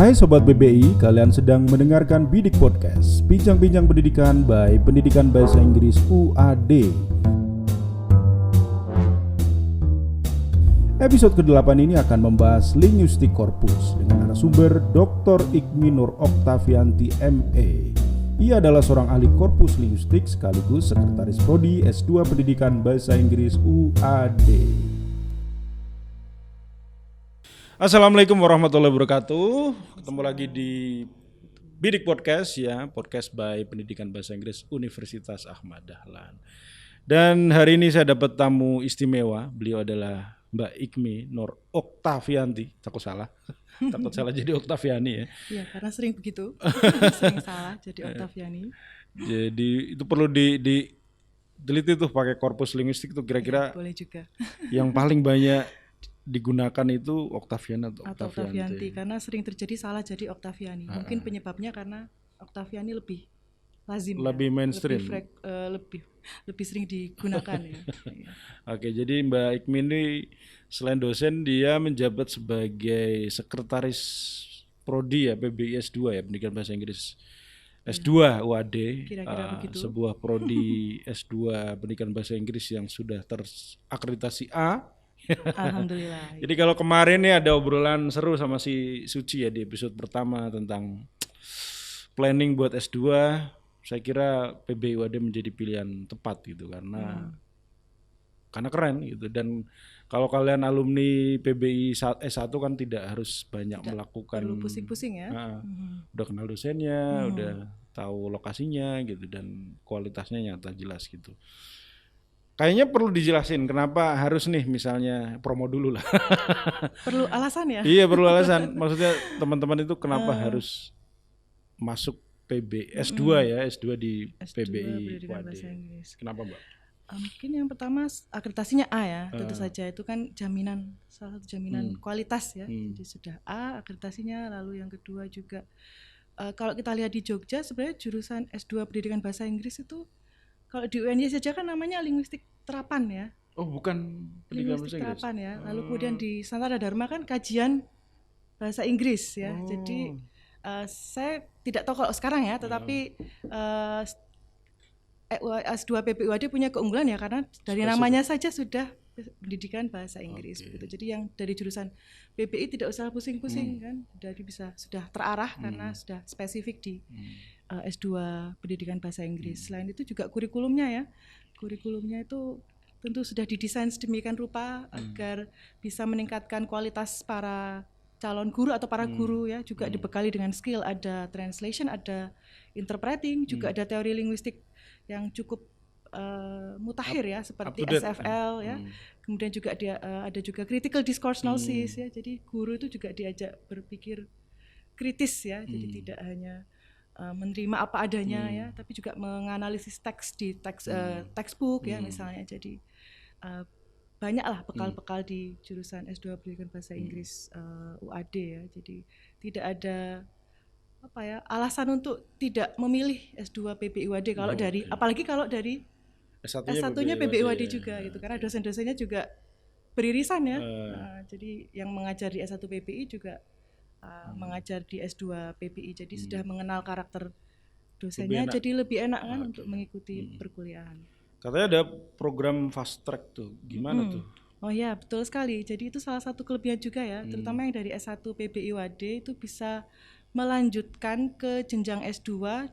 Hai Sobat BBI, kalian sedang mendengarkan Bidik Podcast, bincang-bincang pendidikan by Pendidikan Bahasa Inggris UAD. Episode ke-8 ini akan membahas linguistik korpus dengan narasumber Dr. Ikmi Nur Oktavianti MA. Ia adalah seorang ahli korpus linguistik sekaligus sekretaris prodi S2 Pendidikan Bahasa Inggris UAD. Assalamualaikum warahmatullahi wabarakatuh. Ketemu lagi di Bidik Podcast ya, podcast by Pendidikan Bahasa Inggris Universitas Ahmad Dahlan. Dan hari ini saya dapat tamu istimewa. Beliau adalah Mbak Ikmi Nur Oktavianti. Takut salah jadi Oktaviani ya. Iya, karena sering begitu. Sering salah jadi Oktaviani. Jadi itu perlu diteliti tuh pakai korpus linguistik tuh kira-kira. Ya, boleh juga. Yang paling banyak digunakan itu Oktavian atau Oktavianti, karena sering terjadi salah jadi Oktaviani. Mungkin penyebabnya karena Oktaviani lebih lazim, lebih mainstream, lebih sering digunakan ya. Oke, jadi Mbak Ikmi ini selain dosen dia menjabat sebagai sekretaris prodi ya PBI S2 ya, Pendidikan Bahasa Inggris S2 UAD, sebuah prodi S2 Pendidikan Bahasa Inggris yang sudah terakreditasi A. Alhamdulillah. Jadi kalau kemarin nih ada obrolan seru sama si Suci ya di episode pertama tentang planning buat S2, saya kira PBI UAD menjadi pilihan tepat gitu karena keren gitu. Dan kalau kalian alumni PBI S1 kan tidak harus banyak melakukan, perlu pusing-pusing ya. Udah kenal dosennya, udah tahu lokasinya gitu dan kualitasnya nyata jelas gitu. Kayaknya perlu dijelasin kenapa harus nih misalnya promo dulu lah. Perlu alasan ya? Iya perlu alasan. Maksudnya teman-teman itu kenapa harus masuk PB S2 ya, S2 di S2, PBI Pendidikan UAD. Bahasa Inggris. Kenapa Mbak? Mungkin yang pertama akreditasinya A ya, tentu saja itu kan jaminan, salah satu jaminan kualitas ya. Jadi sudah A akreditasinya, lalu yang kedua juga kalau kita lihat di Jogja sebenarnya jurusan S2 Pendidikan Bahasa Inggris itu kalau di UNY saja kan namanya linguistik terapan ya. Oh bukan pendidikan bahasa Inggris. Terapan ya. Lalu kemudian di Sanata Dharma kan kajian bahasa Inggris ya. Jadi saya tidak tahu kalau sekarang ya, tetapi S2 PBI UAD punya keunggulan ya karena dari namanya saja sudah pendidikan bahasa Inggris begitu. Jadi yang dari jurusan PBI tidak usah pusing-pusing kan, dari sudah terarah karena sudah spesifik di S2 pendidikan bahasa Inggris. Selain itu juga kurikulumnya ya. Kurikulumnya itu tentu sudah didesain sedemikian rupa agar bisa meningkatkan kualitas para calon guru atau para guru ya, juga dibekali dengan skill, ada translation, ada interpreting, juga ada teori linguistik yang cukup mutakhir ya seperti SFL ya. Kemudian juga ada juga critical discourse analysis ya. Jadi guru itu juga diajak berpikir kritis ya. Jadi tidak hanya menerima apa adanya ya, tapi juga menganalisis teks di textbook ya misalnya. Jadi banyaklah bekal-bekal di jurusan S2 Pendidikan Bahasa Inggris UAD ya. Jadi tidak ada alasan untuk tidak memilih S2 PBI UAD kalau apalagi kalau dari S1-nya PBI UAD juga gitu, karena dosen-dosennya juga beririsan ya. Jadi yang mengajar di S1 PBI juga mengajar di S2 PBI, jadi sudah mengenal karakter dosennya, jadi lebih enak kan untuk mengikuti perkuliahan. Katanya ada program fast track tuh, gimana tuh? Oh ya, betul sekali. Jadi itu salah satu kelebihan juga ya, terutama yang dari S1 PBI UAD itu bisa melanjutkan ke jenjang S2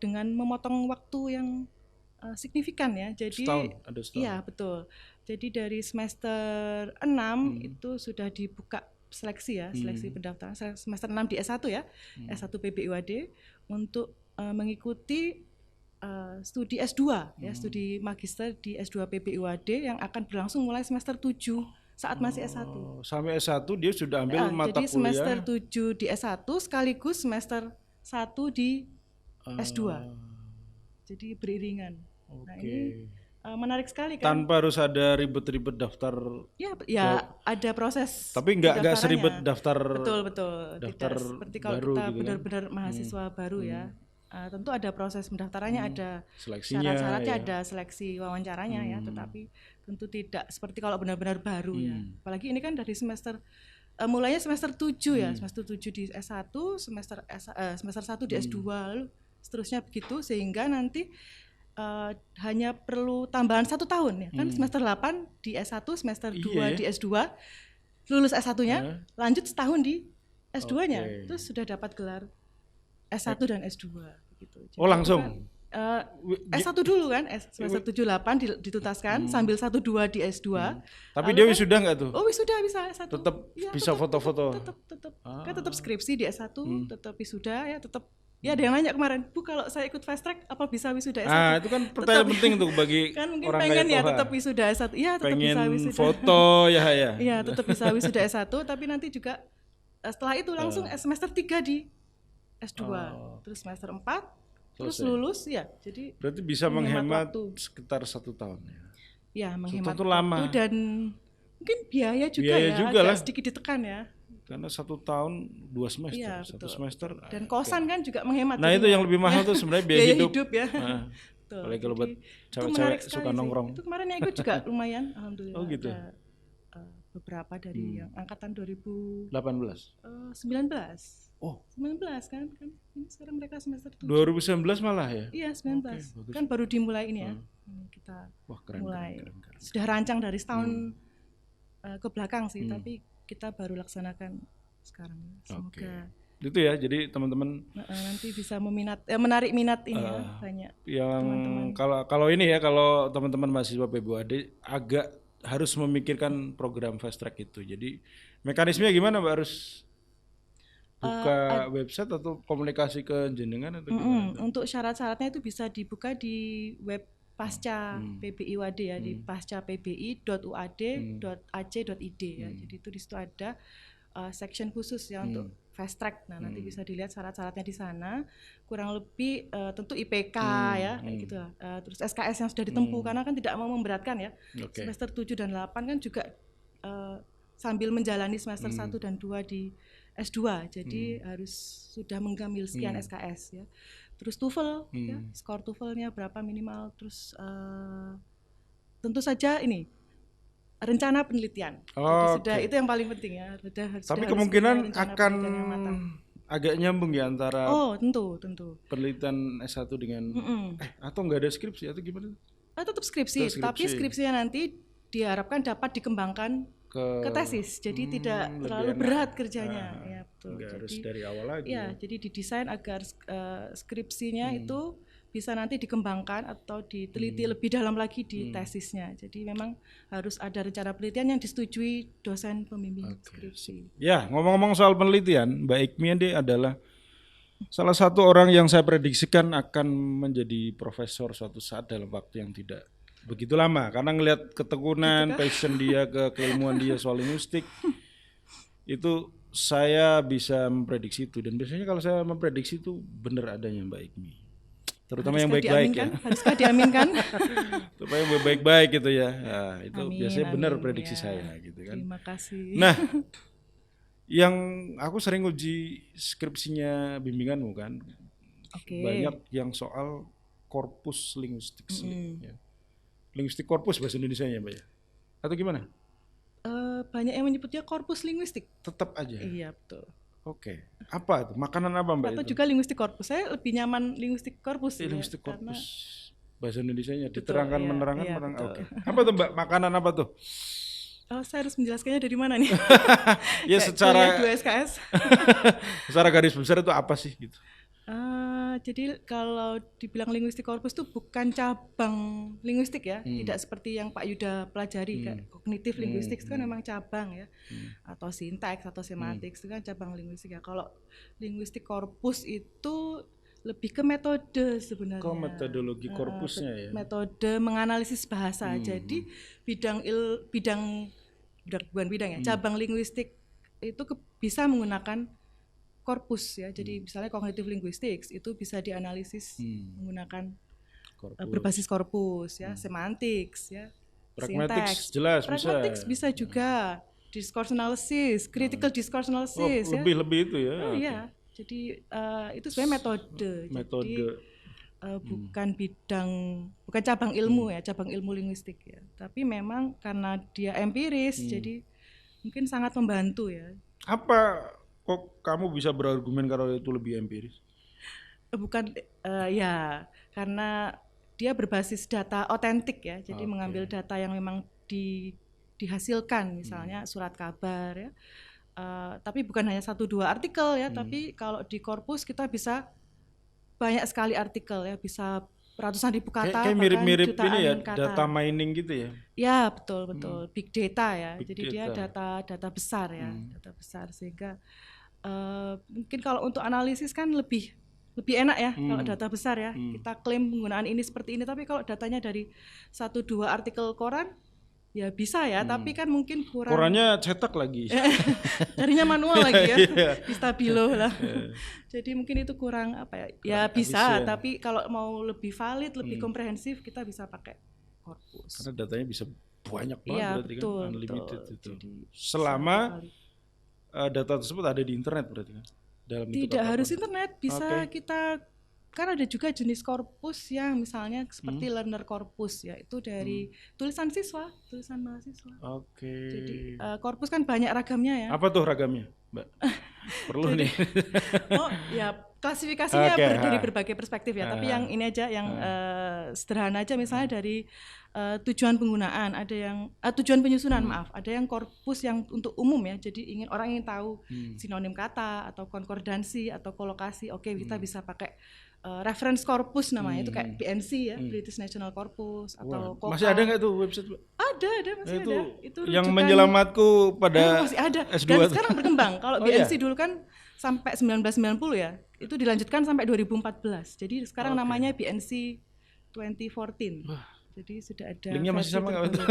dengan memotong waktu yang signifikan ya. Jadi ada setahun. Iya, betul. Jadi dari semester 6 itu sudah dibuka seleksi ya, seleksi pendaftaran semester 6 di S1 ya, S1 PBI UAD untuk mengikuti studi S2 ya, studi magister di S2 PBI UAD yang akan berlangsung mulai semester 7 saat masih S1. Sampai S1 dia sudah ambil mata jadi kuliah. Jadi semester 7 di S1 sekaligus semester 1 di S2. Jadi beriringan. Nah, ini menarik sekali kan. Tanpa harus ada ribet-ribet daftar. Ya ada proses. Tapi nggak seribet daftar. Betul. Daftar tidak seperti kalau kita gitu benar-benar mahasiswa baru ya. Tentu ada proses pendaftarannya, ada syarat-syaratnya, ada seleksi wawancaranya ya. Tetapi tentu tidak seperti kalau benar-benar baru ya. Apalagi ini kan dari semester mulainya semester 7 ya, semester 7 di S1, semester 1 di S2, lalu seterusnya begitu sehingga nanti hanya perlu tambahan 1 tahun ya kan, semester 8 di S1, semester 2 di S2, lulus S1-nya, lanjut setahun di S2-nya, terus sudah dapat gelar S1 dan S2 gitu. Jadi langsung? S1 dulu kan, semester 7-8 dituntaskan sambil 1-2 di S2. Tapi dia wisuda nggak tuh? Oh wisuda bisa S1. Tetap bisa foto-foto? Tetap. Kan tetap skripsi di S1, tetap wisuda ya, tetap. Ya ada yang nanya kemarin, Bu kalau saya ikut fast track apa bisa wisuda S1? Itu kan pertanyaan penting tuh bagi kan mungkin orang pengen kayak ya Toha. tetap wisuda S1. Iya tetap bisa wisuda. Foto ya. Iya tetap bisa wisuda S1 tapi nanti juga setelah itu langsung semester 3 di S2. Terus semester 4 terus lulus ya. Jadi berarti bisa menghemat sekitar 1 tahun ya. Ya menghemat waktu lama. Dan mungkin biaya juga agak sedikit ditekan ya. Karena 1 tahun 2 semester, iya, 1 semester. Dan kosan kan juga menghemat. Nah itu yang lebih mahal tuh sebenarnya biaya hidup ya. Apalagi kalau buat cewek-cewek suka nongkrong. Itu kemarin yang ikut juga lumayan, alhamdulillah. Oh gitu. Ada beberapa dari yang angkatan 2019. 19. Oh, 19 kan ini sekarang mereka semester 7. 2019 malah ya? Iya 19. Kan baru dimulai ini ya. Ini kita mulai. Keren. Sudah rancang dari setahun ke belakang sih, tapi kita baru laksanakan sekarang. Semoga itu ya, jadi teman-teman nanti bisa menarik minat ini ya, banyak yang teman-teman. Kalau ini ya, kalau teman-teman mahasiswa PBUAD agak harus memikirkan program fast track itu. Jadi mekanismenya gimana Mbak, harus buka website atau komunikasi ke jenengan atau gimana? Untuk syarat-syaratnya itu bisa dibuka di web Pasca PBIUAD ya, di pascapbi.uad.ac.id ya. Jadi itu di situ ada section khusus ya untuk fast track. Nah, nanti bisa dilihat syarat-syaratnya di sana. Kurang lebih tentu IPK ya, kayak gitu lah. Terus SKS yang sudah ditempuh karena kan tidak mau memberatkan ya. Semester 7 dan 8 kan juga sambil menjalani semester 1 dan 2 di S2. Jadi harus sudah menggambil sekian SKS ya. Terus TOEFL ya, skor TOEFL-nya berapa minimal, terus tentu saja ini rencana penelitian. Jadi sudah itu yang paling penting ya. Tapi kemungkinan akan agak nyambung ya antara tentu penelitian S1 dengan atau enggak ada skripsi atau gimana? Tetap skripsi, tapi skripsinya nanti diharapkan dapat dikembangkan ke tesis, jadi tidak terlalu berat kerjanya. Ya betul. Jadi harus dari awal lagi. Ya, jadi didesain agar skripsinya itu bisa nanti dikembangkan atau diteliti lebih dalam lagi di tesisnya. Jadi memang harus ada rencana penelitian yang disetujui dosen pembimbing skripsi. Ya, ngomong-ngomong soal penelitian, Mbak Ikmi ini adalah salah satu orang yang saya prediksikan akan menjadi profesor suatu saat dalam waktu yang tidak begitu lama, karena ngelihat ketekunan, passion dia, keilmuan dia soal linguistik itu saya bisa memprediksi itu. Dan biasanya kalau saya memprediksi itu benar adanya Mbak Ikmi, terutama yang baik-baik ya. Haruskah diaminkan? Terutama yang baik-baik gitu ya. Nah, itu biasanya benar prediksi saya gitu kan. Terima kasih. Nah, yang aku sering uji skripsinya bimbinganmu kan, banyak yang soal korpus linguistik ya. Linguistik korpus bahasa Indonesianya Mbak ya? Atau gimana? Banyak yang menyebutnya korpus linguistik. Tetap aja? Iya betul. Oke. Apa itu? Makanan apa Mbak? Atau juga linguistik korpus. Saya lebih nyaman linguistik korpus. Linguistik korpus. Bahasa Indonesianya diterangkan, menerangkan. Oke. Apa tuh Mbak? Makanan apa tuh? Saya harus menjelaskannya dari mana nih? Ya secara 2 SKS. Secara garis besar itu apa sih gitu? Jadi kalau dibilang linguistik korpus itu bukan cabang linguistik ya, tidak seperti yang Pak Yuda pelajari kan, kognitif linguistik itu kan memang cabang ya, atau sintaks atau semantik itu kan cabang linguistik ya. Kalau linguistik korpus itu lebih ke metode sebenarnya. Metodologi korpusnya ya. Metode menganalisis bahasa. Jadi cabang linguistik itu bisa menggunakan korpus ya. Jadi misalnya kognitif linguistik itu bisa dianalisis menggunakan berbasis korpus ya, semantics ya, pragmatics jelas pragmatics bisa juga, discourse analysis, critical discourse analysis ya. Lebih itu ya. Iya. Jadi itu sebenarnya metode. Jadi, bukan cabang ilmu ya, cabang ilmu linguistik ya. Tapi memang karena dia empiris jadi mungkin sangat membantu ya. Apa kok kamu bisa berargumen kalau itu lebih empiris? Bukan ya, karena dia berbasis data otentik ya. Jadi mengambil data yang memang dihasilkan, misalnya surat kabar ya. Tapi bukan hanya 1-2 artikel ya, tapi kalau di korpus kita bisa banyak sekali artikel ya, bisa ratusan ribu kata, kayak mirip-mirip jutaan ini ya, kata. data mining gitu ya. Ya, betul. Big data ya. Big Jadi data. dia data besar ya, data besar, sehingga mungkin kalau untuk analisis kan lebih enak ya kalau data besar ya. Kita klaim penggunaan ini seperti ini, tapi kalau datanya dari 1-2 artikel koran ya bisa ya, tapi kan mungkin kurang. Korannya cetak lagi. Jarinya manual lagi ya, Iya. di stabilo lah. Jadi mungkin itu kurang apa ya? Ya bisa, tapi kalau mau lebih valid, lebih komprehensif, kita bisa pakai korpus. Karena datanya bisa banyak banget Iya, berarti betul, kan, unlimited betul. itu. Jadi, selama data tersebut ada di internet berarti kan. Dalam tidak harus internet, bisa kita, kan ada juga jenis korpus yang misalnya seperti learner korpus ya, itu dari tulisan mahasiswa. Jadi korpus kan banyak ragamnya ya. Apa tuh ragamnya, Mbak? Perlu nih. Oh ya, klasifikasinya dari berbagai perspektif ya, tapi yang ini aja, yang sederhana aja, misalnya dari tujuan penggunaan, ada yang tujuan penyusunan, ada yang korpus yang untuk umum ya, jadi orang ingin tahu sinonim kata atau konkordansi atau kolokasi, kita bisa pakai reference corpus namanya, itu kayak BNC ya, British National Corpus atau KOKA. Masih ada nggak tuh website? Ada masih ada. Itu yang menyelamatku pada masih ada. S2 dan sekarang berkembang. Kalau BNC dulu kan sampai 1990 ya, itu dilanjutkan sampai 2014. Jadi sekarang namanya BNC 2014. Jadi sudah ada. Linknya masih sama nggak itu?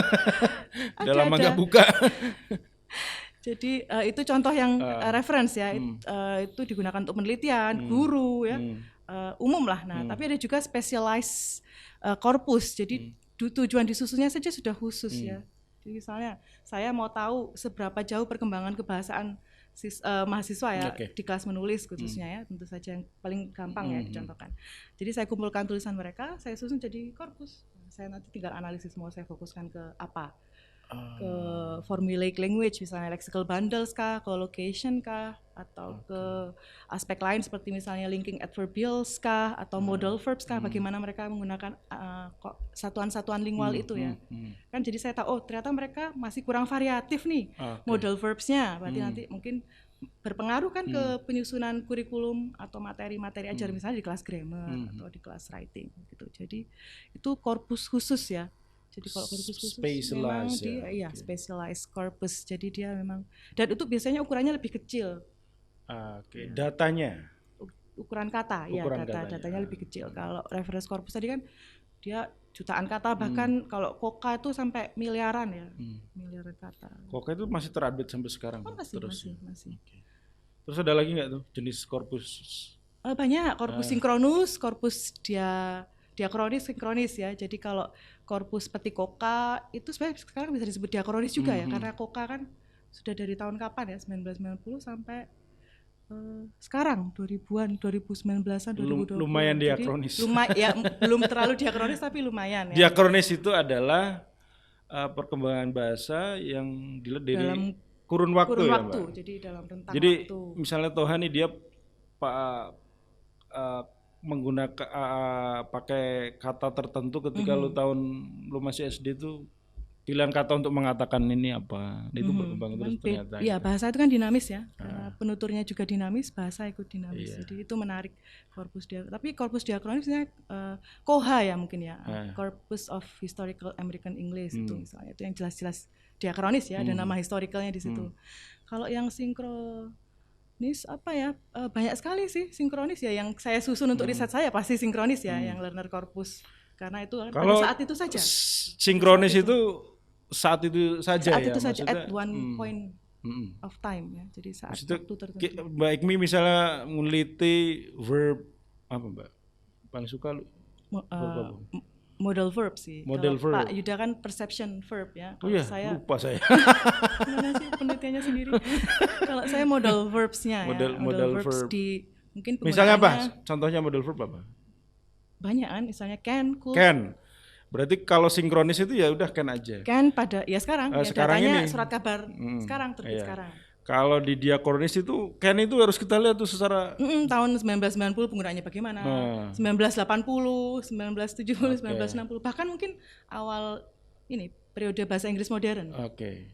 Udah Ada. lama nggak buka. Jadi itu contoh yang reference ya. Itu digunakan untuk penelitian, guru ya, umum lah. Nah, tapi ada juga specialized corpus. Jadi tujuan disusunnya saja sudah khusus ya. Jadi misalnya saya mau tahu seberapa jauh perkembangan kebahasaan mahasiswa ya di kelas menulis khususnya ya, tentu saja yang paling gampang ya dicontohkan. Jadi saya kumpulkan tulisan mereka, saya susun jadi korpus. Saya nanti tinggal analisis, mau saya fokuskan ke apa, ke formulaic language, misalnya lexical bundles kah, collocation kah, atau ke aspek lain seperti misalnya linking adverbials kah, atau modal verbs kah, bagaimana mereka menggunakan satuan-satuan lingual itu ya. Kan jadi saya tahu, oh ternyata mereka masih kurang variatif nih modal verbsnya, berarti nanti mungkin berpengaruh kan ke penyusunan kurikulum atau materi-materi ajar, misalnya di kelas grammar atau di kelas writing gitu. Jadi itu korpus khusus ya. Jadi kalau korpus khusus memang dia specialized corpus. Jadi dia memang, dan itu biasanya ukurannya lebih kecil. Datanya. Ukuran kata, datanya lebih kecil. Kalau reference corpus tadi kan dia jutaan kata, bahkan kalau KOKA itu sampai miliaran ya, miliaran kata. KOKA itu masih terupdate sampai sekarang? Masih. Terus ada lagi nggak tuh jenis korpus? Banyak, korpus sinkronus, korpus diakronis, sinkronis ya. Jadi kalau korpus seperti KOKA itu sebenarnya sekarang bisa disebut diakronis juga ya, karena KOKA kan sudah dari tahun kapan ya, 1990 sampai sekarang 2000-an, 2019-an, 2020. Lumayan diakronis. Belum terlalu diakronis tapi lumayan ya. Diakronis itu adalah perkembangan bahasa yang dilihat dari dalam kurun waktu ya, Mbak? Jadi dalam rentang jadi, waktu. Misalnya Tohani dia menggunakan pakai kata tertentu ketika lu masih SD itu, pilihan kata untuk mengatakan ini apa, itu berkembang terus ternyata. Iya, bahasa itu kan dinamis ya, karena penuturnya juga dinamis, bahasa ikut dinamis. Jadi itu menarik korpus diakronis. Tapi korpus diakronisnya KOHA ya mungkin ya, Corpus of Historical American English itu misalnya, itu yang jelas-jelas diakronis ya, ada nama historicalnya di situ. Kalau yang sinkronis apa ya, banyak sekali sih sinkronis ya, yang saya susun untuk riset saya pasti sinkronis ya, yang learner corpus, karena itu pada saat itu saja. Sinkronis itu saat itu saja saat ya, itu saja, at one point of time ya, jadi saat maksudnya, waktu tertentu. Mbak Ikmi misalnya meneliti verb apa, Mbak? Paling suka modal verb sih. Modal verb. Pak Yuda kan perception verb ya. Kalau saya lupa saya. Gimana sih penelitiannya sendiri? Kalau saya modal verbsnya ya. Modal verbs di mungkin penggunaannya. Misalnya apa? Contohnya modal verb apa? Banyak kan, misalnya can, could. Can. Berarti kalau sinkronis itu ya udah can aja. Can pada ya sekarang, ya sekarang datanya ini. surat kabar sekarang, terbit sekarang. Kalau di diakronis itu Ken itu harus kita lihat tuh secara tahun 1990 penggunaannya bagaimana, 1980, 1970, 1960, bahkan mungkin awal ini periode bahasa Inggris modern.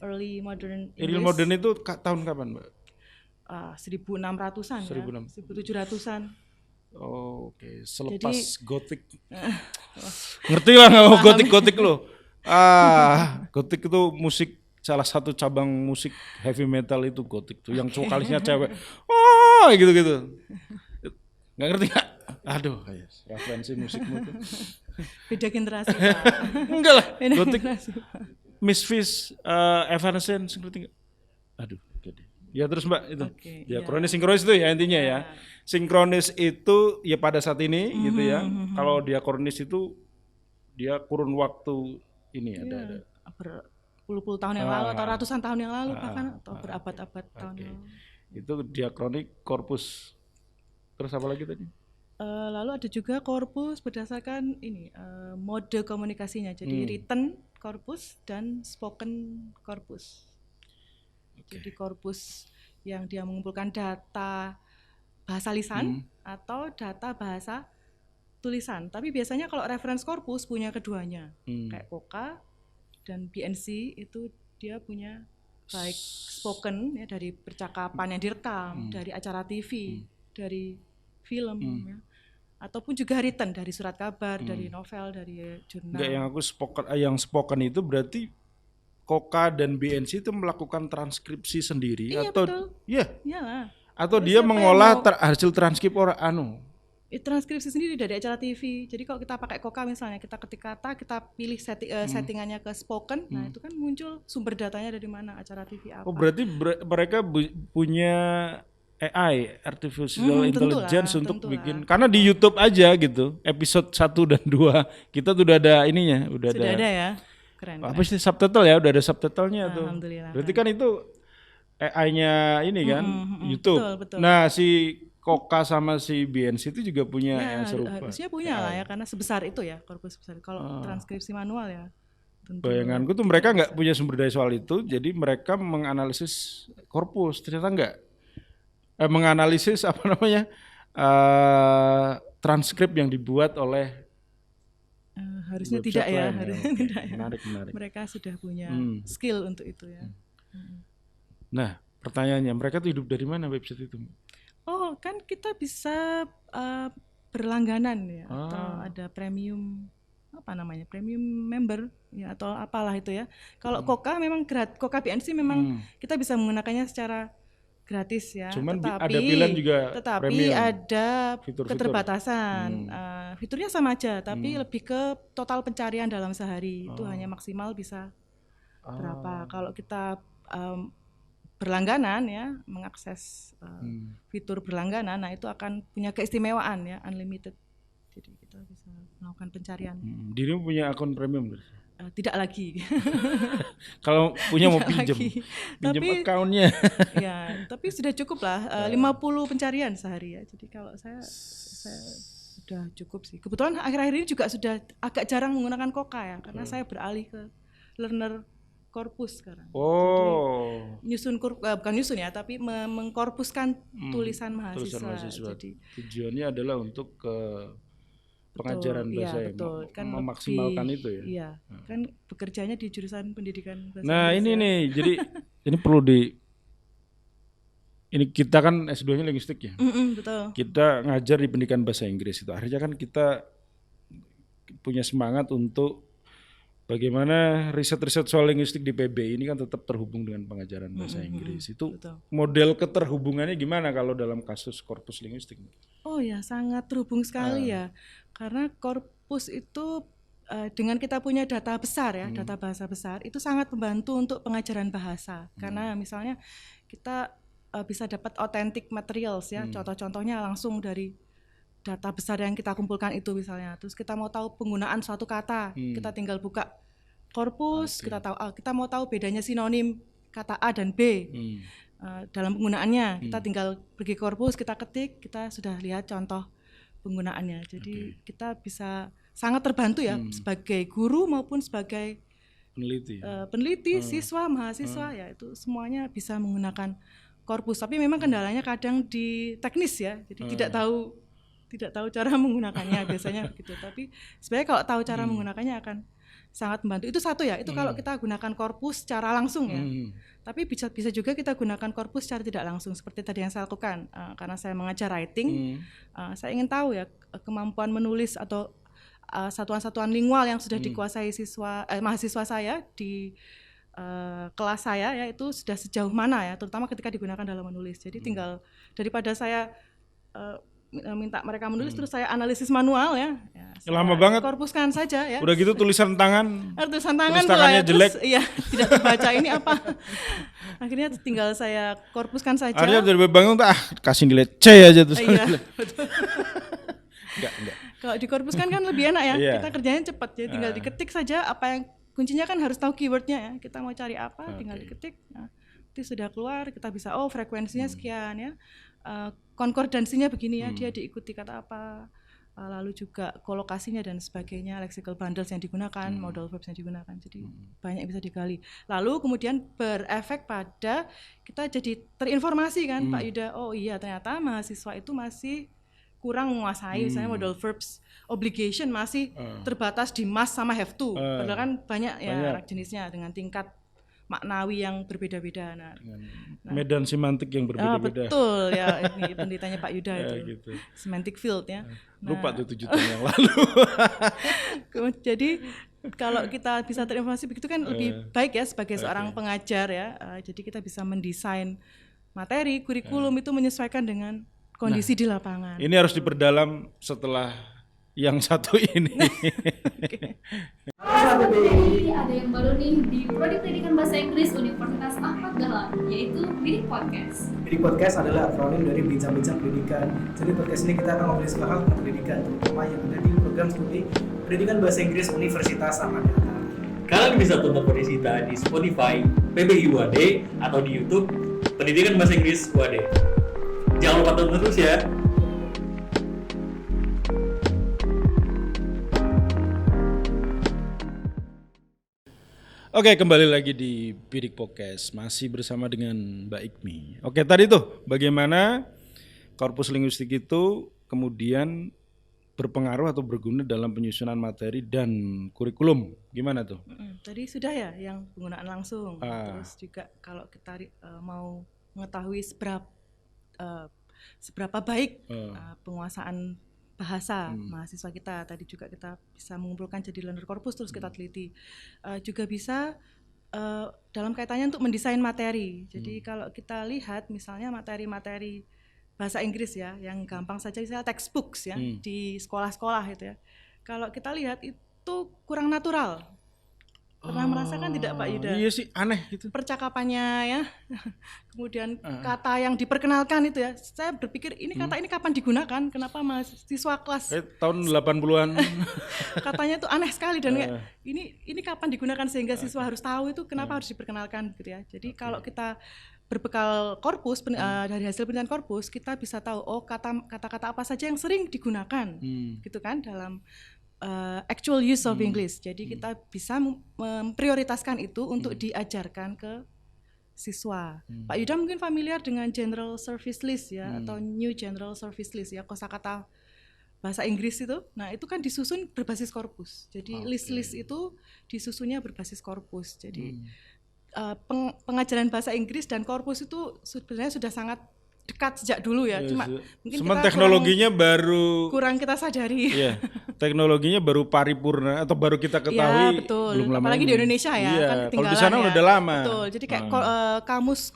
Early modern English. Early modern itu tahun kapan, Mbak? 1600-an ya, 1700-an. Oke. Selepas Gothic. Ngerti lah nggak mau Gothic lo. Gothic itu musik, salah satu cabang musik heavy metal itu Gothic tuh, yang vokalisnya cewek. Gitu. Nggak ngerti nggak? Aduh, referensi musikmu tuh. Beda generasi. Enggak lah. Gothic. Misfits, Evanescence, ngerti nggak? Aduh, gede. Ya terus Mbak itu. Diakronis, sinkronis itu ya intinya ya. Sinkronis itu ya pada saat ini gitu ya. Kalau diakronis itu dia kurun waktu ini ada berpuluh-puluh tahun yang lalu atau ratusan tahun yang lalu bahkan atau berabad-abad tahun yang lalu. Itu diakronik korpus. Terus apa lagi tadi? Lalu ada juga korpus berdasarkan ini mode komunikasinya. Jadi written korpus dan spoken korpus. Jadi korpus yang dia mengumpulkan data bahasa lisan atau data bahasa tulisan. Tapi biasanya kalau reference korpus punya keduanya. Kayak Koka dan BNC itu dia punya baik spoken ya, dari percakapan yang direkam, dari acara TV, dari film ya. Ataupun juga written dari surat kabar, dari novel, dari jurnal. Enggak, yang spoken itu berarti Koka dan BNC itu melakukan transkripsi sendiri atau betul. Iyalah. Atau dia mengolah hasil transkrip orang transkripsi sendiri dari acara TV. Jadi kalau kita pakai Koka misalnya, kita ketik kata, kita pilih settingannya ke spoken, nah itu kan muncul sumber datanya dari mana, acara TV apa. Berarti mereka punya AI, artificial intelligence untuk bikin. Karena di YouTube aja gitu, episode 1 dan 2 kita tuh udah ada ininya, sudah ada ya. Keren. Apa sih subtitle ya? Udah ada subtitlenya tuh. Alhamdulillah. Berarti kan itu AI-nya ini kan YouTube. Betul. Nah, si Koka sama si BNC itu juga punya yang serupa. Harusnya punya lah ya, karena sebesar itu ya korpus besar. Kalau transkripsi manual ya. Bayanganku tuh mereka nggak punya sumber daya soal itu, jadi mereka menganalisis korpus. Ternyata nggak. Menganalisis transkrip yang dibuat oleh harusnya tidak ya, Menarik. Mereka sudah punya skill untuk itu ya. Nah, pertanyaannya, mereka tuh hidup dari mana website itu? Oh, kan kita bisa berlangganan ya, atau ada premium premium member ya, atau apalah itu ya. Kalau Koka memang Koka BNC memang kita bisa menggunakannya secara gratis ya. Cuman ada pilihan juga premium. Ada fitur-fitur. keterbatasan. Fiturnya sama aja, tapi lebih ke total pencarian dalam sehari itu hanya maksimal bisa berapa. Kalau kita berlangganan ya, mengakses fitur berlangganan, nah itu akan punya keistimewaan ya, unlimited. Jadi kita bisa melakukan pencarian. Dirimu punya akun premium? Tidak lagi. Kalau punya mau pinjam akunnya. Ya, tapi sudah cukup lah. 50 pencarian sehari ya. Jadi kalau saya sudah cukup sih. Kebetulan akhir-akhir ini juga sudah agak jarang menggunakan Koka ya, karena saya beralih ke learner korpus sekarang. Jadi nyusun bukan nyusun ya, tapi mengkorpuskan tulisan mahasiswa. Jadi tujuannya adalah untuk pengajaran bahasa yang kan memaksimalkan itu ya. Iya, kan bekerjanya di jurusan pendidikan bahasa Inggris. Ini nih, jadi ini perlu ini kita kan S2-nya linguistik ya. Betul. Kita ngajar di pendidikan bahasa Inggris itu. Akhirnya kan kita punya semangat untuk bagaimana riset-riset soal linguistik di PB ini kan tetap terhubung dengan pengajaran bahasa Inggris. Itu model keterhubungannya gimana kalau dalam kasus korpus linguistik? Oh ya, sangat terhubung sekali ya. Karena korpus itu dengan kita punya data besar ya, data bahasa besar, itu sangat membantu untuk pengajaran bahasa. Karena misalnya kita bisa dapat authentic materials ya, contoh-contohnya langsung dari data besar yang kita kumpulkan itu misalnya. Terus kita mau tahu penggunaan suatu kata, kita tinggal buka korpus, kita mau tahu bedanya sinonim kata A dan B dalam penggunaannya. Kita tinggal pergi ke korpus, kita ketik, kita sudah lihat contoh penggunaannya. Jadi kita bisa sangat terbantu ya sebagai guru maupun sebagai peneliti, siswa, mahasiswa ya itu semuanya bisa menggunakan korpus. Tapi memang kendalanya kadang di teknis ya. Jadi tidak tahu cara menggunakannya biasanya gitu. Tapi sebenarnya kalau tahu cara menggunakannya akan sangat membantu. Itu satu ya. Itu kalau kita gunakan korpus secara langsung ya. Tapi bisa juga kita gunakan korpus secara tidak langsung seperti tadi yang saya lakukan. Karena saya mengajar writing, saya ingin tahu ya kemampuan menulis atau satuan-satuan lingual yang sudah dikuasai mahasiswa saya di kelas saya ya itu sudah sejauh mana ya, terutama ketika digunakan dalam menulis. Jadi tinggal daripada saya minta mereka menulis terus saya analisis manual ya lama banget, korpuskan saja ya. Udah gitu tulisan tangan pula ya, jelek. Terus, iya tidak terbaca ini apa. Akhirnya tinggal saya korpuskan saja. Akhirnya dari bangun kasih nilai C aja terus. Iya betul. Enggak. Kalau dikorpuskan kan lebih enak ya. Iya. Kita kerjanya cepat, jadi tinggal diketik saja apa yang kuncinya kan harus tahu keywordnya ya. Kita mau cari apa, tinggal diketik. Nah, itu sudah keluar, kita bisa frekuensinya sekian ya. Konkordansinya begini ya, dia diikuti kata apa. Lalu juga kolokasinya dan sebagainya, lexical bundles yang digunakan, modal verbs yang digunakan. Jadi banyak bisa digali. Lalu kemudian berefek pada kita jadi terinformasi kan, Pak Yuda. Oh iya ternyata mahasiswa itu masih kurang menguasai misalnya modal verbs, obligation masih terbatas di must sama have to. Padahal kan banyak ya jenisnya dengan tingkat maknawi yang berbeda-beda. Nah, medan semantik yang berbeda-beda. Betul ya, ini penelitiannya Pak Yuda itu. Gitu. Semantic field ya. Lupa tuh 7 tahun yang lalu. Jadi kalau kita bisa terinformasi begitu kan lebih baik ya sebagai seorang pengajar ya. Jadi kita bisa mendesain materi, kurikulum itu menyesuaikan dengan kondisi di lapangan. Ini harus diperdalam setelah yang satu ini. Jadi ada yang baru nih di Prodi Pendidikan Bahasa Inggris Universitas Ahmad Dahlan, yaitu Bidik Podcast. Bidik Podcast adalah akronim dari Bincang-Bincang Pendidikan. Jadi podcast ini kita akan membahas hal tentang pendidikan, terutama yang ada di program studi Pendidikan Bahasa Inggris Universitas Ahmad Dahlan. Kalian bisa tonton podcast kita di Spotify, PBI UAD, atau di YouTube Pendidikan Bahasa Inggris UAD. Jangan lupa tonton terus ya. Oke, kembali lagi di Bidik Podcast, masih bersama dengan Mbak Ikmi. Oke, tadi tuh bagaimana korpus linguistik itu kemudian berpengaruh atau berguna dalam penyusunan materi dan kurikulum. Gimana tuh? Tadi sudah ya yang penggunaan langsung. Terus juga kalau kita mau mengetahui seberapa baik penguasaan bahasa mahasiswa kita, tadi juga kita bisa mengumpulkan jadi learner corpus terus kita teliti. Juga bisa dalam kaitannya untuk mendesain materi. Jadi kalau kita lihat misalnya materi-materi bahasa Inggris ya, yang gampang saja misalnya textbooks ya di sekolah-sekolah itu ya. Kalau kita lihat itu kurang natural. Pernah merasakan tidak Pak Yuda? Iya sih, aneh gitu. Percakapannya ya, kemudian kata yang diperkenalkan itu ya, saya berpikir ini kata ini kapan digunakan, kenapa mahasiswa kelas tahun 80-an katanya itu aneh sekali dan kayak, ini kapan digunakan sehingga siswa harus tahu itu kenapa harus diperkenalkan gitu ya. Jadi kalau kita berbekal korpus dari hasil penelitian korpus, kita bisa tahu kata-kata apa saja yang sering digunakan gitu kan dalam actual use of English. Jadi kita bisa memprioritaskan itu untuk diajarkan ke siswa. Pak Yuda mungkin familiar dengan General Service List ya, atau New General Service List ya, kosakata bahasa Inggris itu. Nah itu kan disusun berbasis korpus. Jadi list-list itu disusunnya berbasis korpus. Jadi pengajaran bahasa Inggris dan korpus itu sebenarnya sudah sangat dekat sejak dulu ya, cuma mungkin kita teknologinya kurang kita sadari. Iya, teknologinya baru paripurna atau baru kita ketahui. Ya, betul. Belum lama apalagi ini. di Indonesia ya, iya, kan kalau ketinggalan di sana ya. udah lama. Betul. Jadi kayak kamus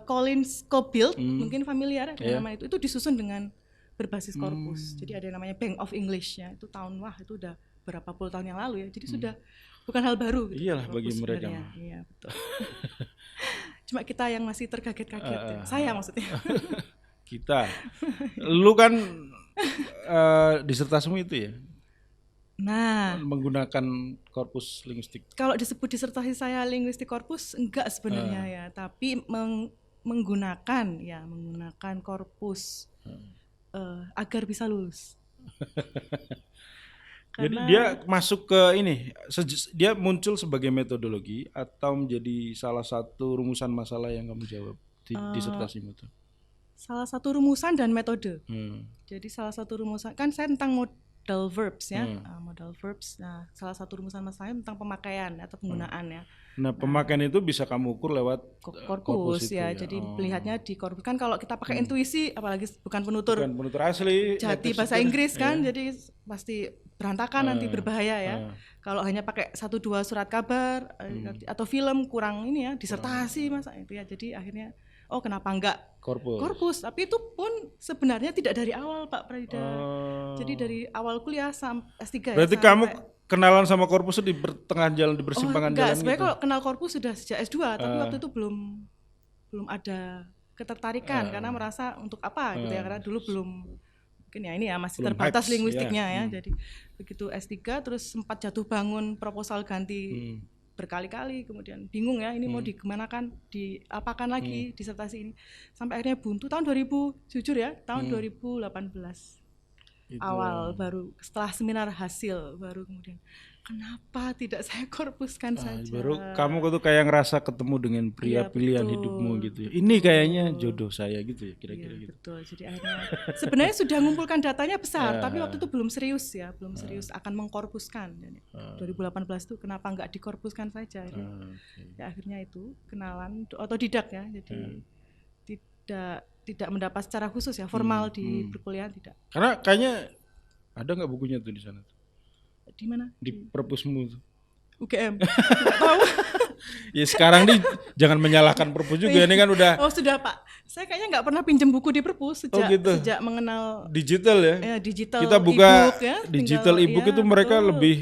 Collins Copfield mungkin familiar dengan nama itu disusun dengan berbasis korpus. Jadi ada yang namanya Bank of English ya, itu itu udah berapa puluh tahun yang lalu ya. Jadi sudah bukan hal baru gitu. Iyalah bagi mereka. Iya, betul. Cuma kita yang masih terkaget-kaget ya. Saya maksudnya. Kita. Lu kan disertasimu itu ya? Nah, menggunakan korpus linguistik. Kalau disebut disertasi saya linguistik korpus enggak sebenarnya ya, tapi menggunakan korpus agar bisa lulus. Jadi Karena dia masuk ke ini, dia muncul sebagai metodologi atau menjadi salah satu rumusan masalah yang kamu jawab di disertasimu itu? salah satu rumusan dan metode. Hmm. Jadi salah satu rumusan kan saya tentang modal verbs ya, Hmm. modal verbs. Nah, salah satu rumusan masalahnya tentang pemakaian atau penggunaan ya. Nah, pemakaian itu bisa kamu ukur lewat Korpus itu ya. Jadi melihatnya di korpus kan kalau kita pakai intuisi, apalagi bukan penutur bukan penutur asli, jati native bahasa speaker, Inggris kan, ya. jadi pasti berantakan nanti berbahaya ya. Kalau hanya pakai 1-2 surat kabar atau film kurang ini ya, disertasi masa itu ya. Jadi akhirnya oh kenapa enggak korpus? Tapi itu pun sebenarnya tidak dari awal Pak Prayudha. Jadi dari awal kuliah sampai S3 Berarti ya. kamu kenalan sama korpus itu di pertengahan jalan, di persimpangan enggak, jalan sebenarnya gitu? kalau kenal korpus sudah sejak S2, tapi waktu itu belum ada ketertarikan karena merasa untuk apa gitu ya, karena dulu belum mungkin ya ini ya masih Belum terbatas hype, linguistiknya ya. ya. Jadi begitu S3 terus sempat jatuh bangun proposal ganti berkali-kali, kemudian bingung ya ini mau digimanakan, diapakan lagi disertasi ini, sampai akhirnya buntu tahun 2000, jujur ya tahun 2018 Itu. awal, baru setelah seminar hasil baru kemudian kenapa tidak saya korpuskan saja. Baru kamu tuh kayak ngerasa ketemu dengan pria Iya, pilihan betul. hidupmu gitu ya. Ini kayaknya jodoh saya gitu ya, kira-kira Iya, gitu. betul. Jadi akhirnya sebenarnya sudah mengumpulkan datanya besar, tapi waktu itu belum serius ya, belum serius akan mengkorpuskan. Jadi, 2018 itu kenapa nggak dikorpuskan saja? Ya, akhirnya itu kenalan otodidak ya, jadi tidak mendapat secara khusus ya, formal di perkuliahan tidak. Karena kayaknya ada nggak bukunya tuh di sana? Di mana? Di perpusmu tuh. UGM. Nggak tahu. Ya sekarang nih jangan menyalahkan perpus juga, ini kan udah Oh sudah Pak, saya kayaknya nggak pernah pinjam buku di perpus gitu. sejak mengenal digital ya. digital. Kita buka e-book ya, digital tinggal- e-book ya, itu mereka betul. lebih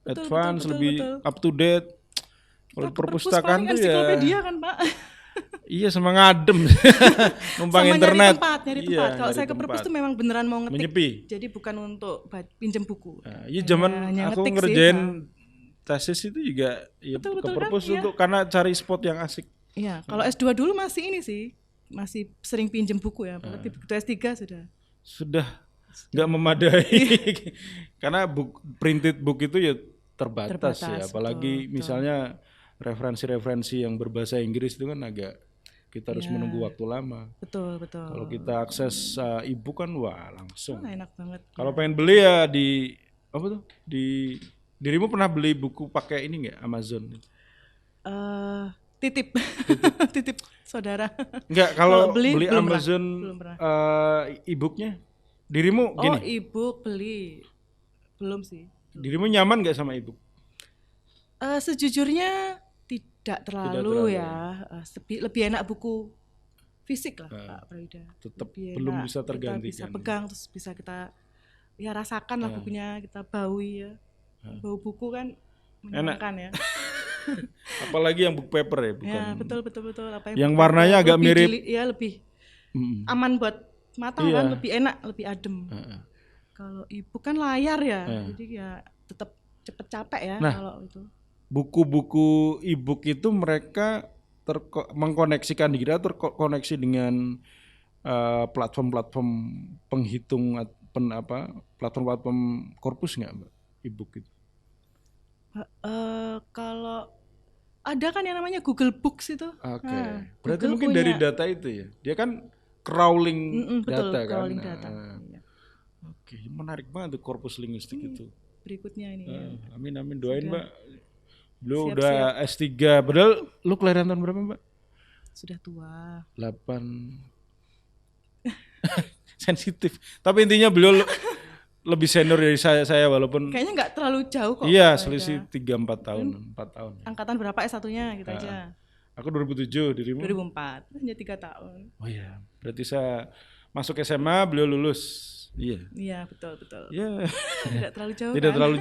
Betul, advance, betul, lebih betul. up to date. Kalau Kita ke perpus perpustakaan paling tuh ya ensiklopedia kan Pak. iya sama ngadem. Numpang Sama internet. nyari Iya, tempat. Kalau nyari saya ke perpus tempat. tuh memang beneran mau ngetik. Menyepi. Jadi bukan untuk pinjam buku. Nah, iya zaman hanya aku ngetik sih, ngerjain nah. tesis itu juga ya Betul, ke betul perpus kan, iya. untuk karena cari spot yang asik. Iya, kalau S2 dulu masih ini sih, masih sering pinjam buku ya. Berarti begitu S3 sudah. Nggak memadai. Karena printed book itu ya terbatas ya, Terbatas, apalagi betul. misalnya referensi-referensi yang berbahasa Inggris itu kan agak kita harus Ya. menunggu waktu lama. Betul. Kalau kita akses e-book kan wah langsung. Enak banget. Kalau pengen beli ya di apa tuh? Dirimu pernah beli buku pakai ini nggak, Amazon? Titip. Titip saudara. Enggak, kalau Kalau beli, beli belum Amazon belum pernah. e-booknya, dirimu Oh, gini, e-book beli. Belum sih. dirimu nyaman nggak sama e-book? Sejujurnya tidak terlalu, terlalu, ya. Lebih enak buku fisik lah Pak Prayudha. Tetap Lebih belum enak, bisa kita tergantikan. bisa pegang terus bisa kita ya rasakan lah bukunya, kita baui ya. Bau buku kan menyenangkan ya. Apalagi yang book paper ya, bukan? Ya betul. Apa Yang warnanya agak lebih mirip. ya lebih Mm-mm. aman buat mata Iya. kan, lebih enak, lebih adem. Kalau e-book kan layar ya, jadi ya tetap cepet capek ya Nah. kalau itu. Buku-buku e-book itu mereka mengkoneksikan diri atau terkoneksi dengan platform-platform penghitung platform-platform korpus nggak, Mbak? E-book itu. Kalau ada kan yang namanya Google Books itu. Oke. Nah, Berarti Google mungkin punya- dari data itu ya. Dia kan crawling betul, data kan. crawling data. Nah, Iya. Oke, menarik banget tuh korpus linguistik itu. Berikutnya ini ya. Amin doain Sudah. Mbak. Beliau Siap, udah S3. Padahal lu kelahiran tahun berapa, Mbak? Sudah tua. 8. Sensitif. Tapi intinya beliau lebih senior dari saya walaupun Kayaknya nggak terlalu jauh kok. iya, Pak, selisih ya. 3-4 tahun, 4 tahun. Angkatan berapa S1-nya gitu aja. Aku 2007, dirimu? 2004. Hanya 3 tahun. Oh iya, berarti saya masuk SMA, beliau lulus. Iya. Iya, betul. Iya. Tidak terlalu jauh Tidak kan? terlalu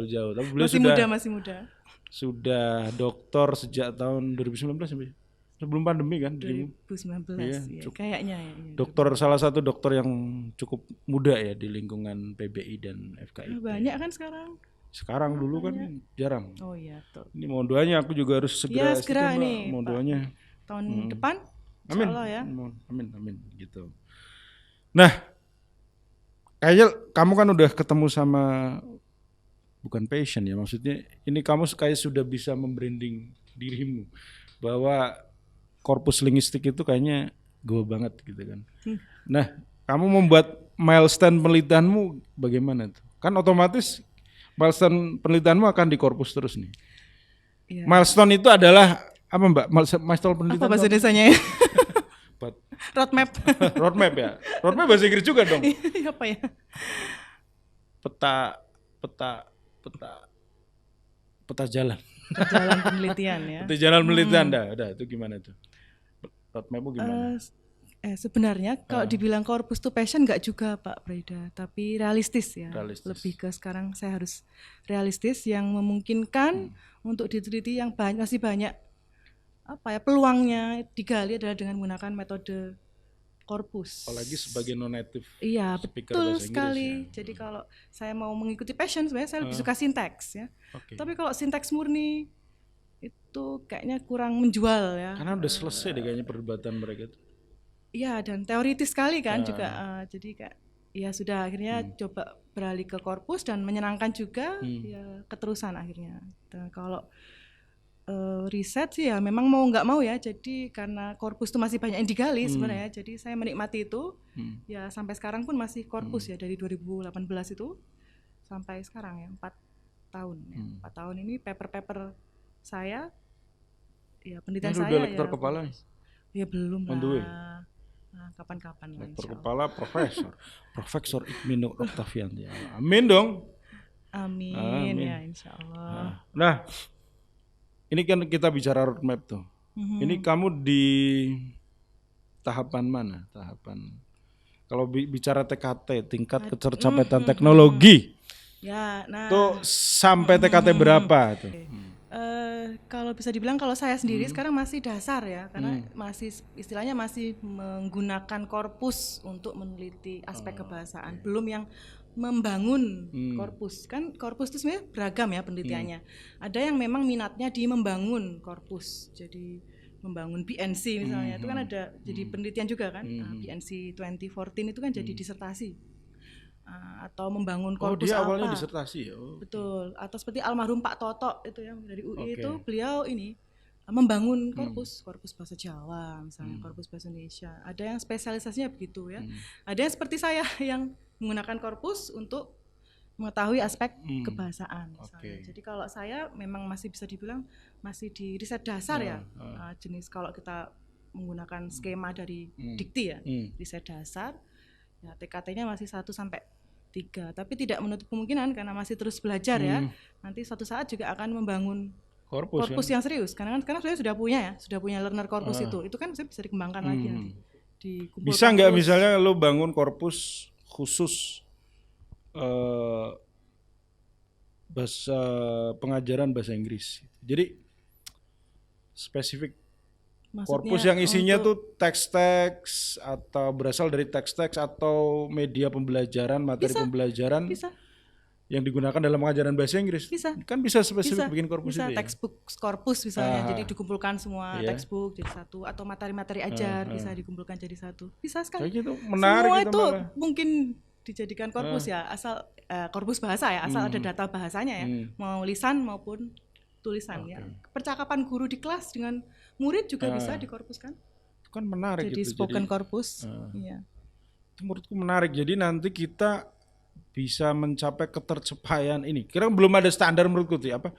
jauh. Tapi beliau masih muda. sudah doktor sejak tahun 2019 sampai sebelum pandemi kan dirimu. 2019 Iya, ya, cukup. kayaknya ya. Iya. Dokter, salah satu dokter yang cukup muda ya di lingkungan PBI dan FKIP. Banyak kan sekarang? Sekarang dulu kan jarang. Oh iya, betul. Ini mohon doanya, aku juga harus segera Iya, segera S3, Mbak. nih, Mohon Pak. doanya. Tahun depan Amin. insyaallah ya. Amin gitu. Nah, kayaknya kamu kan udah ketemu sama bukan passion ya, maksudnya ini kamu kayak sudah bisa membranding dirimu bahwa korpus linguistik itu kayaknya gue banget gitu kan. Nah, kamu membuat milestone penelitianmu bagaimana tuh? Kan otomatis milestone penelitianmu akan di korpus terus nih. Iya. Milestone itu adalah apa Mbak? Milestone penelitian Apa bahasa itu desanya ya? apa? Roadmap. Roadmap ya? Roadmap bahasa Inggris juga dong. Apa ya? Peta jalan. Jalan penelitian ya. Peta jalan penelitian dah itu gimana tuh? Roadmapmu gimana? Sebenarnya kalau dibilang korpus to passion nggak juga Pak Breda, tapi realistis ya. Realistis. Lebih ke sekarang saya harus realistis yang memungkinkan untuk diteliti yang masih banyak peluangnya digali adalah dengan menggunakan metode korpus. Apalagi sebagai non-native Iya, speaker betul bahasa Inggris sekali. ya. Jadi kalau saya mau mengikuti passion sebenarnya saya lebih suka sinteks ya. Oke. Tapi kalau sinteks murni itu kayaknya kurang menjual ya. Karena udah selesai deh kayaknya perdebatan mereka tuh. Iya, dan teoritis sekali kan juga. Jadi kayak ya sudah akhirnya coba beralih ke korpus dan menyenangkan juga ya keterusan akhirnya. Dan kalau riset sih ya memang mau nggak mau ya. Jadi karena korpus itu masih banyak yang digali sebenarnya. Jadi saya menikmati itu. Ya sampai sekarang pun masih korpus ya dari 2018 itu sampai sekarang ya 4 tahun. Ya. 4 tahun ini paper-paper saya ya penelitian Ini saya udah lektor ya. kepala. Ya belum On the way. lah. Nah, kapan-kapan lah Lektor insya Allah. kepala Profesor Ikmino Octavian ya. Amin dong. Amin ya insya Allah. Nah, ini kan kita bicara roadmap tuh. Ini kamu di tahapan mana? Kalau bicara TKT, tingkat ketercapaian teknologi, Ya, nah tuh sampai TKT berapa tuh? kalau bisa dibilang kalau saya sendiri sekarang masih dasar ya, karena masih istilahnya masih menggunakan korpus untuk meneliti aspek kebahasaan, belum yang membangun korpus. Kan korpus itu sebenarnya beragam ya penelitiannya. Ada yang memang minatnya di membangun korpus, jadi membangun BNC misalnya, itu kan ada jadi penelitian juga kan. BNC 2014 itu kan jadi disertasi. Atau membangun korpus dia apa. awalnya disertasi ya. Betul. Atau seperti almarhum Pak Toto itu yang dari UI Oke. itu beliau ini membangun korpus bahasa Jawa misalnya, korpus bahasa Indonesia. Ada yang spesialisasinya begitu ya. Ada yang seperti saya yang menggunakan korpus untuk mengetahui aspek kebahasaan misalnya. Jadi kalau saya memang masih bisa dibilang masih di riset dasar ya. Jenis kalau kita menggunakan skema dari dikti ya, riset dasar. Ya, TKT-nya masih 1 sampai 3, tapi tidak menutup kemungkinan karena masih terus belajar ya. Nanti suatu saat juga akan membangun korpus kan? yang serius. Karena saya sudah punya learner korpus itu kan bisa dikembangkan lagi nanti. Dikumpulkan Bisa nggak terus. misalnya lo bangun korpus khusus bahasa pengajaran bahasa Inggris. Jadi spesifik Maksudnya korpus yang isinya untuk- tuh teks-teks atau berasal dari teks-teks atau media pembelajaran, materi pembelajaran bisa yang digunakan dalam pengajaran bahasa Inggris. Bisa. Kan bisa spesifik bikin korpus bisa itu ya. textbook korpus misalnya, jadi dikumpulkan semua Iya. textbook jadi satu, atau materi-materi ajar bisa dikumpulkan jadi satu, bisa sekali. Kayak gitu menarik Semua itu itu malah. mungkin dijadikan korpus ya, asal korpus bahasa ya, asal ada data bahasanya ya, mau lisan maupun tulisan ya. Percakapan guru di kelas dengan murid juga bisa dikorpuskan. Itu kan menarik Jadi gitu. spoken korpus. Iya. Itu menurutku menarik. Jadi nanti kita bisa mencapai ketercapaian ini. Kira belum ada standar menurutku tuh apa?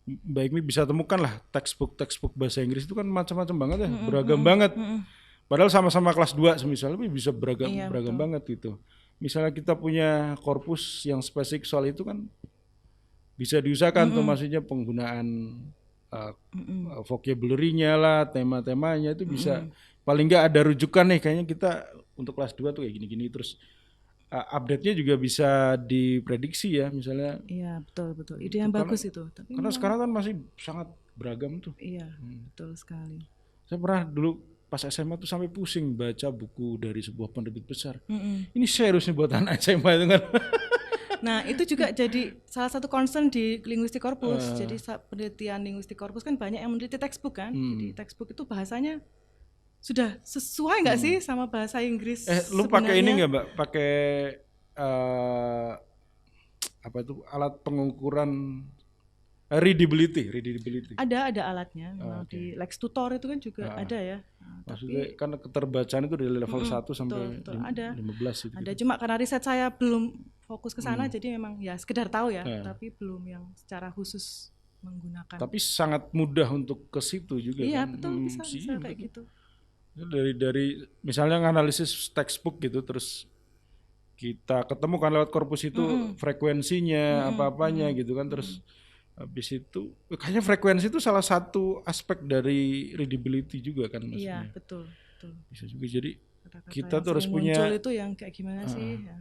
Baik ini bisa temukan lah textbook bahasa Inggris itu kan macam-macam banget ya, beragam banget. Padahal sama-sama kelas 2 semisal tapi bisa beragam Iya, beragam banget gitu. Misalnya kita punya korpus yang spesifik soal itu kan bisa diusahakan tuh, maksudnya penggunaan vocabulary-nya lah, tema-temanya itu bisa paling nggak ada rujukan nih, kayaknya kita untuk kelas 2 tuh kayak gini-gini, terus update-nya juga bisa diprediksi ya misalnya. Iya, betul. Ide yang bagus itu. Tapi Karena sekarang kan masih sangat beragam tuh. iya, betul sekali. Saya pernah dulu pas SMA tuh sampai pusing baca buku dari sebuah penerbit besar. Ini serius nih buat anak SMA itu kan. Nah, itu juga jadi salah satu concern di linguistik korpus. Jadi penelitian linguistik korpus kan banyak yang meneliti textbook kan. Jadi textbook itu bahasanya sudah sesuai nggak sih sama bahasa Inggris? Lu pakai ini sebenarnya? nggak Mbak? Pakai apa itu alat pengukuran readability. Ada alatnya. Memang Oke. di Lex Tutor itu kan juga ada ya. Maksudnya kan keterbacaan itu dari level 1 sampai betul, ada. 15 gitu. Ada, cuma karena riset saya belum fokus ke sana, jadi memang ya sekedar tahu ya, tapi belum yang secara khusus menggunakan. Tapi sangat mudah untuk ke situ juga Iya kan. betul, bisa Iya, kayak betul. gitu. Dari misalnya nganalisis textbook gitu, terus kita ketemu kan lewat korpus itu frekuensinya apa-apanya gitu kan, terus habis itu kayaknya frekuensi itu salah satu aspek dari readability juga kan Iya maksudnya. betul. Bisa juga, jadi Kata-kata kita yang tuh harus sering punya, muncul itu yang kayak gimana sih? Ya.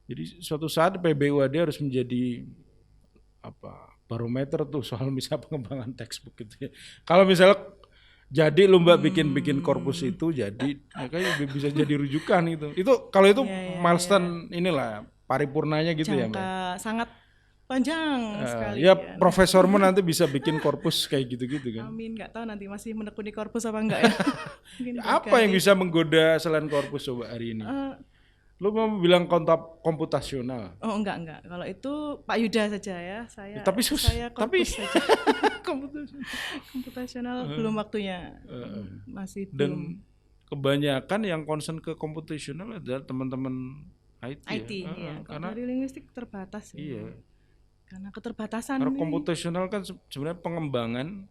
jadi suatu saat PBUAD harus menjadi apa, barometer tuh soal misalnya pengembangan textbook gitu ya. Kalau misalnya jadi lomba bikin korpus itu jadi ya kayak bisa jadi rujukan gitu. Itu kalau itu milestone inilah paripurnanya gitu ya, Mbak. Jangka sangat panjang sekali. Ya profesormu nanti bisa bikin korpus kayak gitu-gitu kan. Amin, nggak tahu nanti masih menekuni korpus apa enggak ya. Mungkin Apa yang bisa menggoda selain korpus coba hari ini? Lu mau bilang komputasional. Oh enggak. Kalau itu Pak Yuda saja ya. Saya Tapi korpus saja. Komputasional belum waktunya. Masih Dan belum. kebanyakan yang concern ke komputasional adalah teman-teman IT IT ya. ya. Karena Dari linguistik terbatas ya. iya. Karena keterbatasan Karena ini. komputasional kan sebenarnya pengembangan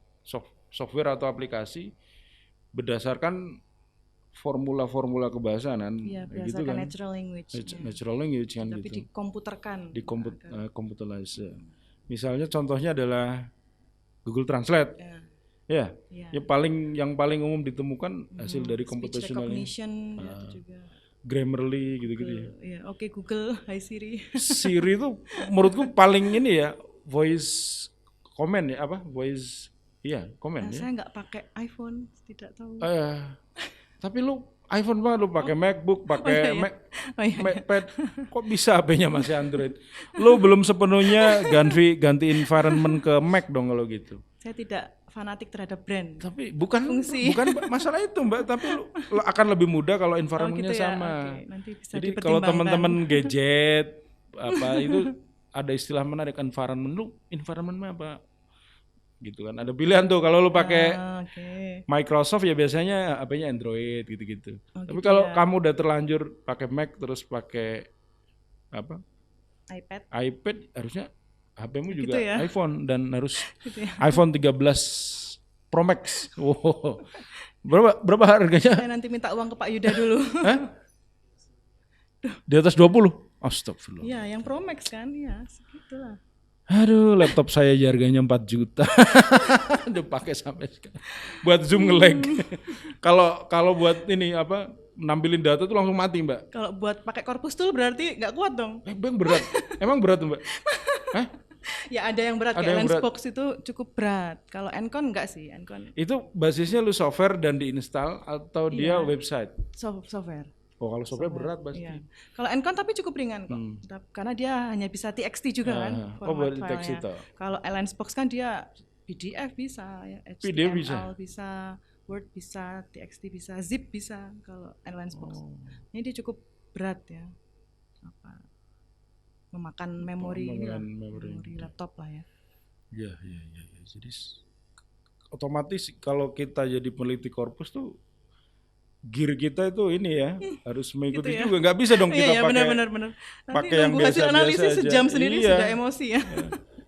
software atau aplikasi berdasarkan formula-formula kebahasaan kan, Iya, gitu berdasarkan kan. natural language. Natural language kan Tapi gitu. dikomputerkan. Computerize. Misalnya contohnya adalah Google Translate. Ya. Ya yang paling umum ditemukan hasil dari Speech computational ini. recognition ya, itu juga. Grammarly gitu-gitu ya. Iya, oke Google, hi Siri. Siri itu menurutku paling ini ya, voice comment ya, apa? Voice comment ya. Saya nggak pakai iPhone, tidak tahu. Tapi lu iPhone banget, lu pakai MacBook, pakai Mac, MacPad, kok bisa HP-nya masih Android? Lu belum sepenuhnya ganti environment ke Mac dong kalau gitu. Saya tidak fanatik terhadap brand. Tapi bukan Fungsi. masalah itu Mbak, tapi lu akan lebih mudah kalau environment-nya gitu ya? sama. Oke, nanti bisa Jadi kalau dipertimbangkan. teman-teman gadget apa itu ada istilah menarik, environment, lu environment apa? Gitu kan. Ada pilihan tuh kalau lu pakai Microsoft ya biasanya HP-nya Android gitu-gitu. Tapi gitu kalau ya. kamu udah terlanjur pakai Mac terus pakai apa? iPad harusnya HP-mu juga Gitu ya? iPhone dan harus Gitu ya. iPhone 13 Pro Max. Wow. Berapa harganya? Saya nanti minta uang ke Pak Yuda dulu. Hah? Di atas 20. Astagfirullah. Iya, yang Pro Max kan, ya segitulah. Aduh, laptop saya harganya 4 juta. Udah pakai sampai sekarang. Buat Zoom nge-lag. Kalau buat ini apa nampilin data tuh langsung mati, Mbak. Kalau buat pakai korpus tool berarti nggak kuat dong. Emang berat. Emang berat, Mbak? Hah? Ya ada yang berat, Ada kayak yang berat. Lensbox itu cukup berat. Kalau Encon enggak sih, Encon Itu basisnya lu software dan diinstal atau dia website? software. Oh, kalau software berat pasti. Iya. Kalau Encon tapi cukup ringan kok. Karena dia hanya bisa TXT juga kan. buat format teks filenya. itu. Kalau Lensbox kan dia PDF bisa, ya, PDF HTML bisa, Word bisa, TXT bisa, Zip bisa kalau Lensbox. Ini dia cukup berat ya. Memakan memori laptop lah ya. Iya. Jadi otomatis kalau kita jadi peneliti korpus tuh gear kita itu ini ya harus mengikuti Gitu ya. juga, nggak bisa dong kita Iya, pakai benar. Nanti pakai yang nunggu hasil biasa-biasa analisis aja. sejam sendiri Iya. sudah emosi ya.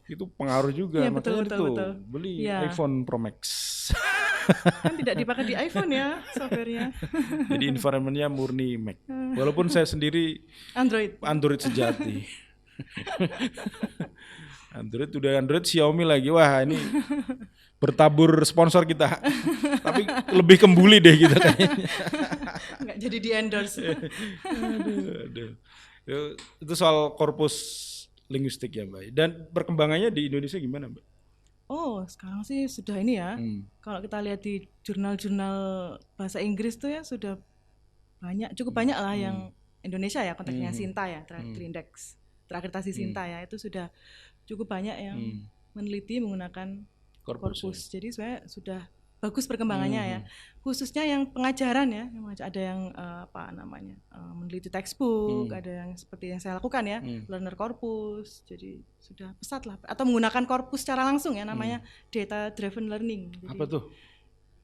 Itu pengaruh juga, Iya, makanya betul. beli Iya. iPhone Pro Max. Kan tidak dipakai di iPhone ya softwarenya. Jadi environment-nya murni Mac. Walaupun saya sendiri Android sejati. Android Xiaomi lagi. Wah, ini bertabur sponsor kita. Tapi lebih kembuli deh kita kayaknya. Nggak jadi di endorse. Aduh. Itu soal korpus linguistik ya, Mbak. Dan perkembangannya di Indonesia gimana, Mbak? Oh, sekarang sih sudah ini ya. Kalau kita lihat di jurnal-jurnal bahasa Inggris tuh ya sudah cukup banyak lah yang Indonesia ya, konteksnya Sinta ya, terakreditasi Sinta ya, itu sudah cukup banyak yang meneliti menggunakan korpus. Jadi sebenarnya sudah bagus perkembangannya ya. Khususnya yang pengajaran ya, ada yang meneliti textbook, ada yang seperti yang saya lakukan ya, learner corpus. Jadi sudah pesat lah. Atau menggunakan corpus secara langsung ya, namanya data driven learning. Jadi, apa tuh?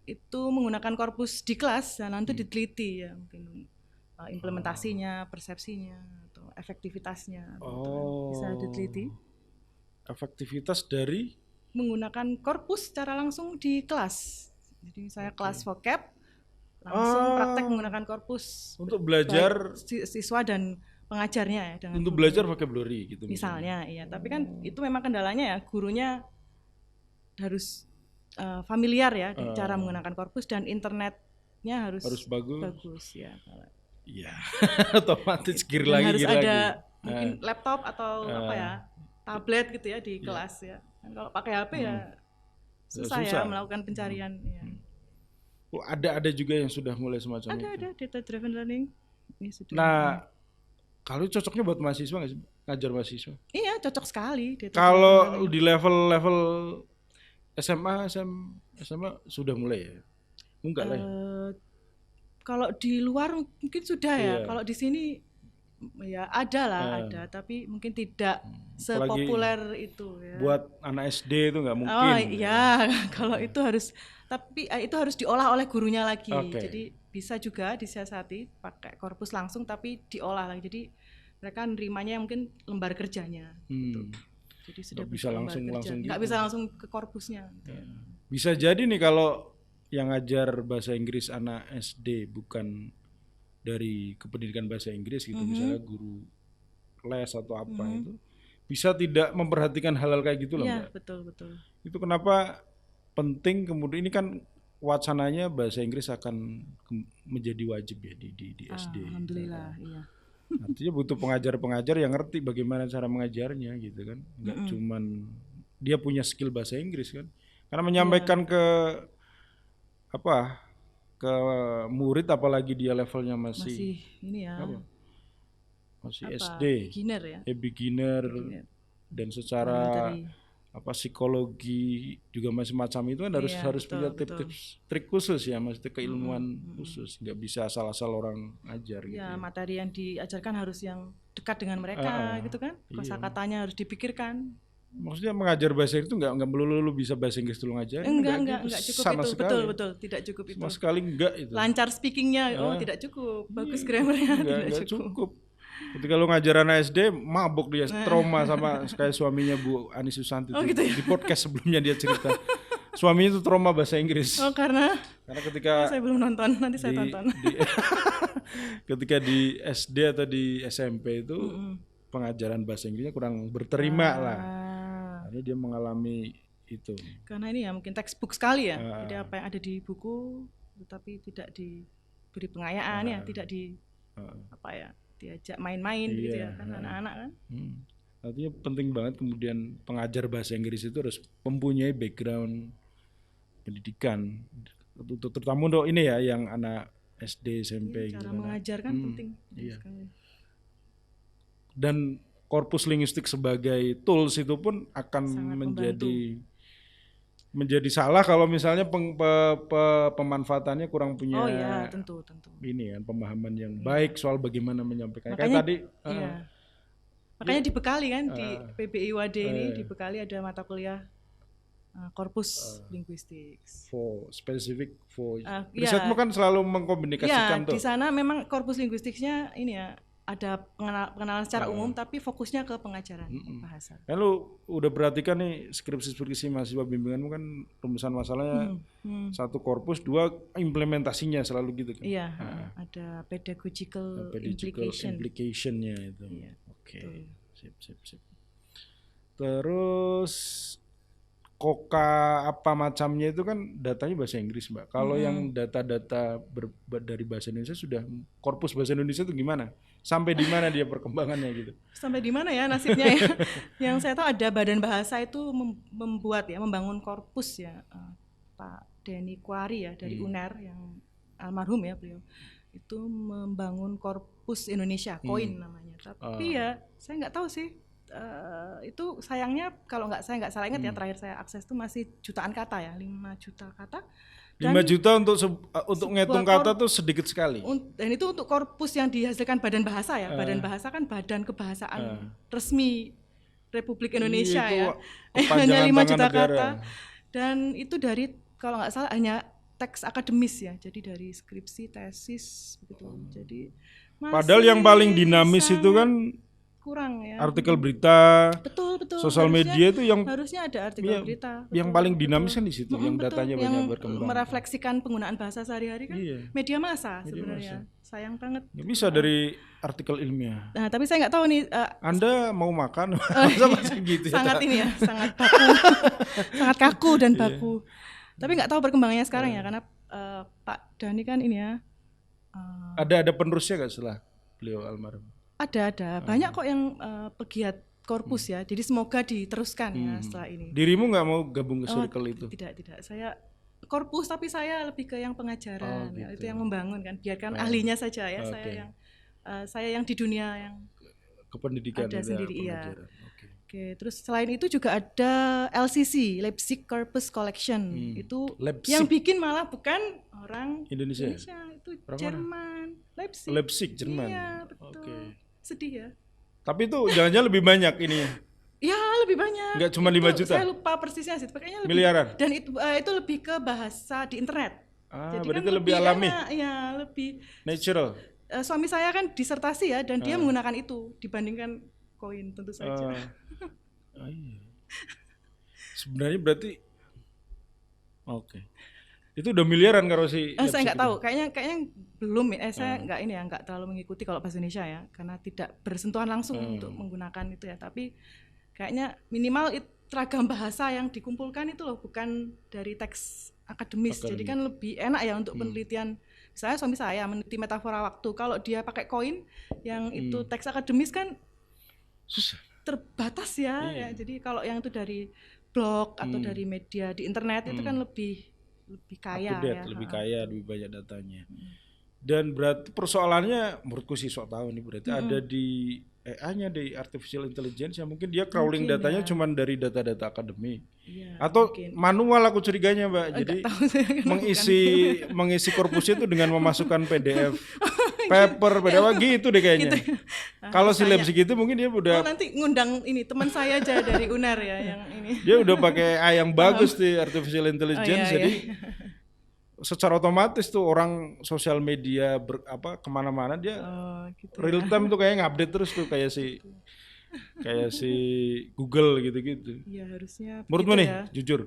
Itu menggunakan corpus di kelas dan nanti diteliti ya, mungkin implementasinya, persepsinya, atau efektivitasnya, bisa diteliti. Efektivitas dari Menggunakan corpus secara langsung di kelas. Jadi saya kelas vocab langsung praktek menggunakan corpus untuk belajar siswa dan pengajarnya ya. Dengan untuk belajar vocabulary gitu. Misalnya, iya. Tapi kan itu memang kendalanya ya, gurunya harus familiar ya dengan cara menggunakan corpus dan internetnya harus bagus ya. Iya, otomatis gear Dan lagi. Harus ada mungkin laptop atau tablet gitu ya di kelas ya. Dan kalau pakai HP ya susah ya melakukan pencarian. Ya. Oh, ada juga yang sudah mulai semacam itu. Ada data driven learning. Ini sudah. Nah, kalau cocoknya buat mahasiswa nggak sih? Ngajar mahasiswa? Iya, cocok sekali. Kalau di level SMA sudah mulai ya? Enggak lah. Kalau di luar mungkin sudah ya. Kalau di sini ya ada, tapi mungkin tidak sepopuler itu ya. Buat anak SD itu nggak mungkin. Oh iya, kalau itu harus, tapi itu harus diolah oleh gurunya lagi. Jadi bisa juga disiasati pakai korpus langsung, tapi diolah lagi. Jadi mereka nerimanya mungkin lembar kerjanya. Gitu. Jadi sudah bisa langsung nggak bisa langsung ke korpusnya. Bisa jadi nih kalau yang ngajar bahasa Inggris anak SD bukan dari kependidikan bahasa Inggris gitu, misalnya guru les atau apa itu bisa tidak memperhatikan hal-hal kayak gitu loh Mbak. Betul. Itu kenapa penting kemudian ini kan wacananya bahasa Inggris akan menjadi wajib ya di SD. Alhamdulillah, iya. Artinya butuh pengajar-pengajar yang ngerti bagaimana cara mengajarnya gitu kan. Enggak cuman dia punya skill bahasa Inggris kan. Karena menyampaikan ke murid apalagi dia levelnya masih ini ya. Masih SD. Beginner ya. Beginner. Dan secara psikologi juga masih macam itu kan harus punya tips trik khusus ya, maksudnya keilmuan khusus, nggak bisa asal-asal orang ajar gitu. Ya, materi yang diajarkan harus yang dekat dengan mereka gitu kan. Kosakatanya harus dipikirkan. Maksudnya mengajar bahasa itu nggak melulu bisa bahasa Inggris dulu ngajar. Enggak cukup sama itu. Sekali. Betul, tidak cukup itu. Sama sekali enggak itu. Lancar speakingnya, tidak cukup. Bagus grammarnya, tidak cukup. Ketika lu ngajar anak SD, mabuk dia, trauma sama kayak suaminya Bu Ani Susanti gitu ya? Di podcast sebelumnya dia cerita. Suaminya itu trauma bahasa Inggris. Karena ketika saya belum nonton, nanti saya tonton. Ketika di SD atau di SMP itu pengajaran bahasa Inggrisnya kurang berterima lah. Akhirnya dia mengalami itu. Karena ini ya mungkin textbook sekali ya. Jadi apa yang ada di buku tetapi tidak diberi pengayaan ya, tidak diajak main-main gitu ya kan anak-anak kan. Artinya penting banget kemudian pengajar bahasa Inggris itu harus mempunyai background pendidikan. Terutama untuk ini ya yang anak SD, SMP cara gitu. Cara mengajar kan penting. Sekali. Dan korpus linguistik sebagai tools itu pun akan menjadi salah kalau misalnya pemanfaatannya kurang punya tentu. Ini kan pemahaman yang baik soal bagaimana menyampaikan. Kayak tadi makanya dibekali kan di PBI WAD ini dibekali ada mata kuliah korpus linguistics. Risetmu kan selalu mengkomunikasikan tuh. Di sana memang korpus linguistiknya ini ya ada pengenalan secara umum tapi fokusnya ke pengajaran bahasa. Lalu udah perhatikan nih skripsi mahasiswa bimbinganmu kan rumusan masalahnya satu korpus, dua implementasinya selalu gitu kan. Iya, ada pedagogical implication-nya itu. Iya, Oke. Sip. Terus koka apa macamnya itu kan datanya bahasa Inggris Mbak. Kalau yang data-data dari bahasa Indonesia sudah korpus bahasa Indonesia itu gimana? Sampai di mana dia perkembangannya gitu? Sampai di mana ya nasibnya ya? Yang saya tahu ada Badan Bahasa itu membangun korpus ya. Pak Denny Kuari ya dari UNER yang almarhum ya beliau. Itu membangun korpus Indonesia, KOIN namanya. Tapi ya saya nggak tahu sih. Itu sayangnya kalau saya nggak salah ingat ya terakhir saya akses itu masih jutaan kata ya, 5 juta kata 5 juta untuk sebuah ngitung kata tuh sedikit sekali. Dan itu untuk korpus yang dihasilkan Badan Bahasa ya. Badan Bahasa kan badan kebahasaan resmi Republik Indonesia Iya, itu ya. kepanjangan Hanya 5 tangan juta negara. kata. Dan itu dari kalau nggak salah hanya teks akademis ya. Jadi dari skripsi, tesis begitu. Jadi Padahal yang paling dinamis itu kan kurang ya. artikel berita, Betul. sosial media itu yang harusnya ada artikel berita. yang betul, paling betul. dinamis kan di situ, yang Betul, datanya yang banyak berkembang. merefleksikan penggunaan bahasa sehari-hari kan Iya. media massa sebenarnya. Sayang banget. Ya, bisa dari artikel ilmiah. Nah, tapi saya nggak tahu nih Anda mau makan masa gitu ya? sangat ini ya, sangat baku. Sangat kaku dan Iya. baku. Tapi nggak tahu perkembangannya sekarang ya karena Pak Dhani kan ini ya. Ada penerusnya nggak setelah beliau almarhum? Ada banyak kok yang pegiat korpus ya. Jadi semoga diteruskan ya setelah ini. Dirimu nggak mau gabung ke circle itu? Tidak. Saya korpus tapi saya lebih ke yang pengajaran ya, gitu. itu yang membangun kan. Biarkan ahlinya saja ya. Saya yang di dunia yang Kependidikan ada sendiri iya. pengajaran. Oke. Oke, terus selain itu juga ada LCC, Leipzig Corpus Collection. Itu Leipzig. yang bikin malah bukan orang Indonesia? itu Orang Jerman. Leipzig. Leipzig, Jerman. Iya, betul. Oke. Sedih ya. Tapi itu jangan-jangan lebih banyak ini ya. Ya, lebih banyak. Nggak cuma 5 Itu juta? Saya lupa persisnya sih, kayaknya lebih. Miliaran? Dan itu lebih ke bahasa di internet. Jadi berarti kan lebih alami. enak, ya, lebih. Natural. Suami saya kan disertasi ya dan dia menggunakan itu dibandingkan koin tentu saja. Iya. Sebenarnya berarti oke. Itu udah miliaran kalau si Saya nggak Leipzig tahu, itu. kayaknya belum. Saya nggak ini ya, nggak terlalu mengikuti kalau bahasa Indonesia ya, karena tidak bersentuhan langsung untuk menggunakan itu ya. Tapi kayaknya minimal ragam bahasa yang dikumpulkan itu loh, bukan dari teks akademis. Jadi kan lebih enak ya untuk penelitian. Misalnya suami saya meneliti metafora waktu, kalau dia pakai koin yang itu teks akademis kan Susah. terbatas ya. Jadi kalau yang itu dari blog atau dari media di internet itu kan lebih kaya Up to date, ya. lebih kaya, lebih banyak datanya. Dan berarti persoalannya menurutku sih sok tahu nih berarti ada di AI-nya, di artificial intelligence yang mungkin dia crawling Mungkin datanya ya. cuma dari data-data akademik. Iya, Atau mungkin. manual aku curiganya, Mbak. Jadi tahu saya kenapa mengisi korpusnya itu dengan memasukkan PDF, paper, PDF gitu deh kayaknya. Kalau si Leipzig itu mungkin dia udah nanti ngundang ini teman saya aja dari UNER ya yang ini. dia udah pakai AI yang bagus di artificial intelligence, iya, jadi secara otomatis tuh orang sosial media kemana-mana dia Gitu. real time tuh kayak ngupdate terus tuh kayak si Google gitu-gitu. Iya, harusnya Menurutmu begitu nih, ya. jujur,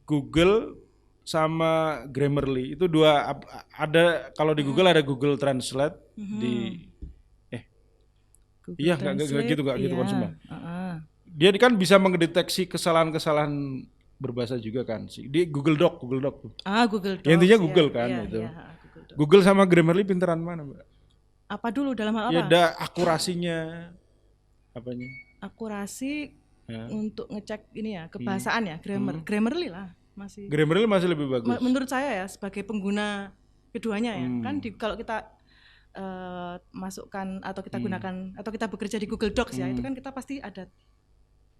Google sama Grammarly itu dua ada kalau di Google ada Google Translate di Google iya nggak gitu Translate, kan semua. Heeh. Dia kan bisa mendeteksi kesalahan-kesalahan berbahasa juga kan di Google Doc tuh. Google Docs. Ya, intinya ya. Google kan Iya, itu. iya, Google Docs. Google sama Grammarly pinteran mana, Mbak? Apa dulu dalam hal Ya apa? ada akurasinya apanya? Akurasi Ya. untuk ngecek ini ya, kebahasaan ya, Grammarly lah masih. Grammarly masih lebih bagus. Menurut saya ya sebagai pengguna keduanya ya, kan kalau kita masukkan atau kita gunakan atau kita bekerja di Google Docs ya, itu kan kita pasti ada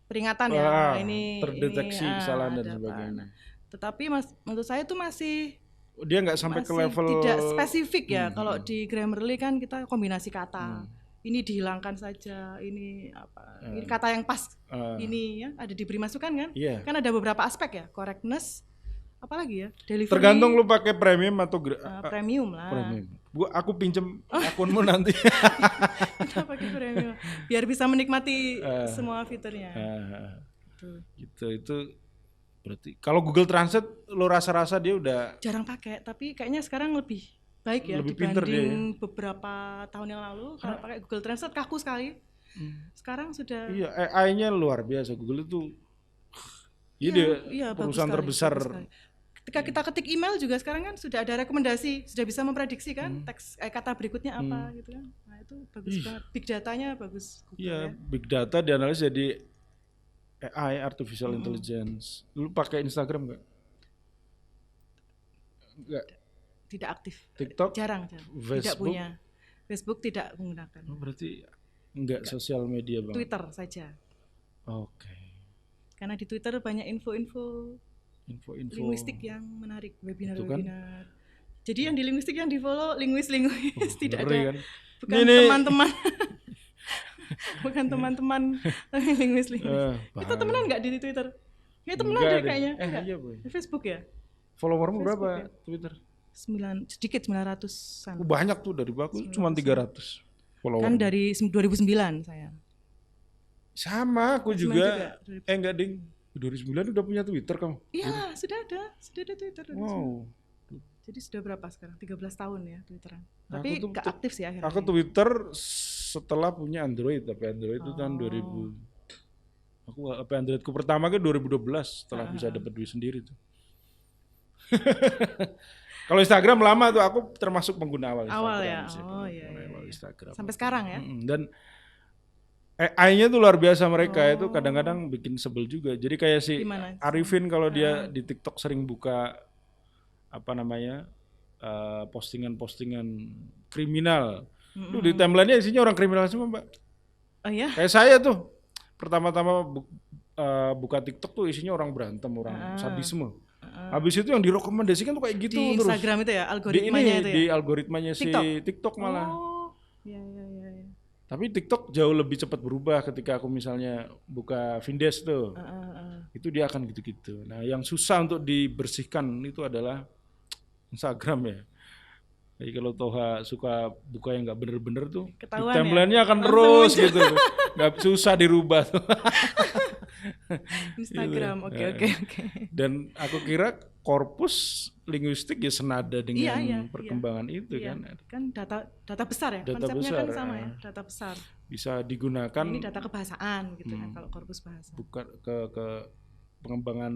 peringatan ya, ini terdeteksi kesalahan dan ada apa. sebagainya. Tetapi menurut saya itu masih Dia nggak sampai ke level tidak spesifik ya. Kalau di Grammarly kan kita kombinasi kata. Ini dihilangkan saja, ini apa? Ini kata yang pas ini ya, ada diberi masukan kan? Iya. Kan ada beberapa aspek ya, correctness, apalagi ya, delivery. Tergantung lu pakai premium atau Premium lah. premium. Aku pinjem akunmu nanti. Kita pakai premium biar bisa menikmati semua fiturnya. Gitu itu berarti kalau Google Translate lu rasa-rasa dia udah Jarang pakai, tapi kayaknya sekarang lebih baik ya Lebih pinter dibanding beberapa tahun yang lalu. Kalau pakai Google Translate kaku sekali. Sekarang sudah iya AI-nya luar biasa. Google itu dia bagus perusahaan sekali, terbesar. bagus sekali. Ketika kita ketik email juga sekarang kan sudah ada rekomendasi, sudah bisa memprediksi kan teks kata berikutnya apa gitu kan. Nah, itu bagus banget. Big datanya bagus Google Iya, ya. big data dianalisis jadi AI, artificial intelligence. Lu pakai Instagram nggak? Nggak. Tidak aktif. TikTok? Jarang. Tidak Facebook? punya. Facebook tidak menggunakan. Oh, berarti nggak sosial media banget. Twitter saja. Oke. Karena di Twitter banyak info-info Info-info. linguistik yang menarik, Itu kan? webinar-webinar. Jadi yang di linguistik yang di-follow linguis tidak Ngeri ada. kan? Bukan Ini- teman-teman. Bukan teman-teman linguis. Kita bahaya. temenan nggak di Twitter? Ya temenan Enggak deh deh. kayaknya. Enggak. Iya, Boy. Di Facebook ya? Followermu Facebook berapa ya? Twitter? Sedikit 900-an. Banyak tuh dari aku cuma 300 follower. Kan dari 2009 saya. Sama aku juga. juga. Enggak ding. 2009 udah punya Twitter kamu? Iya, sudah ada Twitter. Wow. Jadi sudah berapa sekarang? 13 tahun ya Twitteran. Aku Tapi tuh- nggak aktif sih akhirnya. Aku Twitter setelah punya Android, tapi Android itu tahun Oh. 2000. Aku apa Androidku pertama kan 2012 setelah bisa dapat duit sendiri tuh. Kalau Instagram lama tuh aku termasuk pengguna awal Instagram. Awal ya? sih, Oh, pengguna iya, iya, awal iya. Instagram. Sampai sekarang ya? Dan AI-nya tuh luar biasa mereka Oh. itu kadang-kadang bikin sebel juga. Jadi kayak si Gimana? Arifin kalau dia di TikTok sering buka apa namanya postingan-postingan kriminal. Tuh di timeline-nya isinya orang kriminal semua, Mbak. Oh ya? Kayak saya tuh pertama-tama buka TikTok tuh isinya orang berantem, orang sadisme. Habis itu yang direkomendasikan tuh kayak gitu Di terus. Instagram itu ya, Di algoritmanya itu ya? di algoritmanya si TikTok? TikTok malah. Oh, iya. Tapi TikTok jauh lebih cepat berubah ketika aku misalnya buka Vindes tuh. Itu dia akan gitu-gitu. Nah, yang susah untuk dibersihkan itu adalah Instagram ya. Jadi kalau Toha suka buka yang nggak bener-bener tuh, Ketahuan di timeline-nya ya? akan Langsung terus muncul. gitu. Nggak susah dirubah tuh. Instagram, Gitu. oke. Dan aku kira korpus linguistik ya senada dengan Iya, perkembangan itu Iya. kan. Kan data besar ya, Data konsepnya besar, kan sama ya, data besar. Bisa digunakan Ini data kebahasaan gitu kan kalau korpus bahasa. bukan ke pengembangan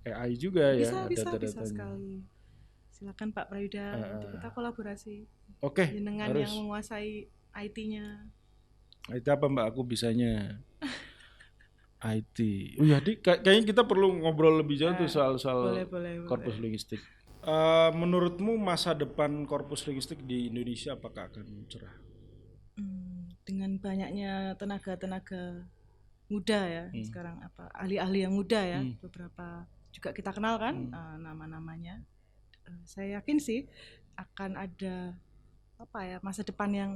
AI juga ya Bisa data-datanya. sekali. Silakan Pak Prayuda, nanti kita kolaborasi. Oke, Jenengan harus. yang menguasai IT-nya. IT apa Mbak? Aku bisanya IT. Oh ya, kayaknya kita perlu ngobrol lebih jauh tuh soal Boleh. korpus linguistik. Menurutmu masa depan korpus linguistik di Indonesia apakah akan cerah? Dengan banyaknya tenaga muda ya sekarang, apa ahli-ahli yang muda ya, beberapa juga kita kenal kan nama-namanya. Saya yakin sih akan ada masa depan yang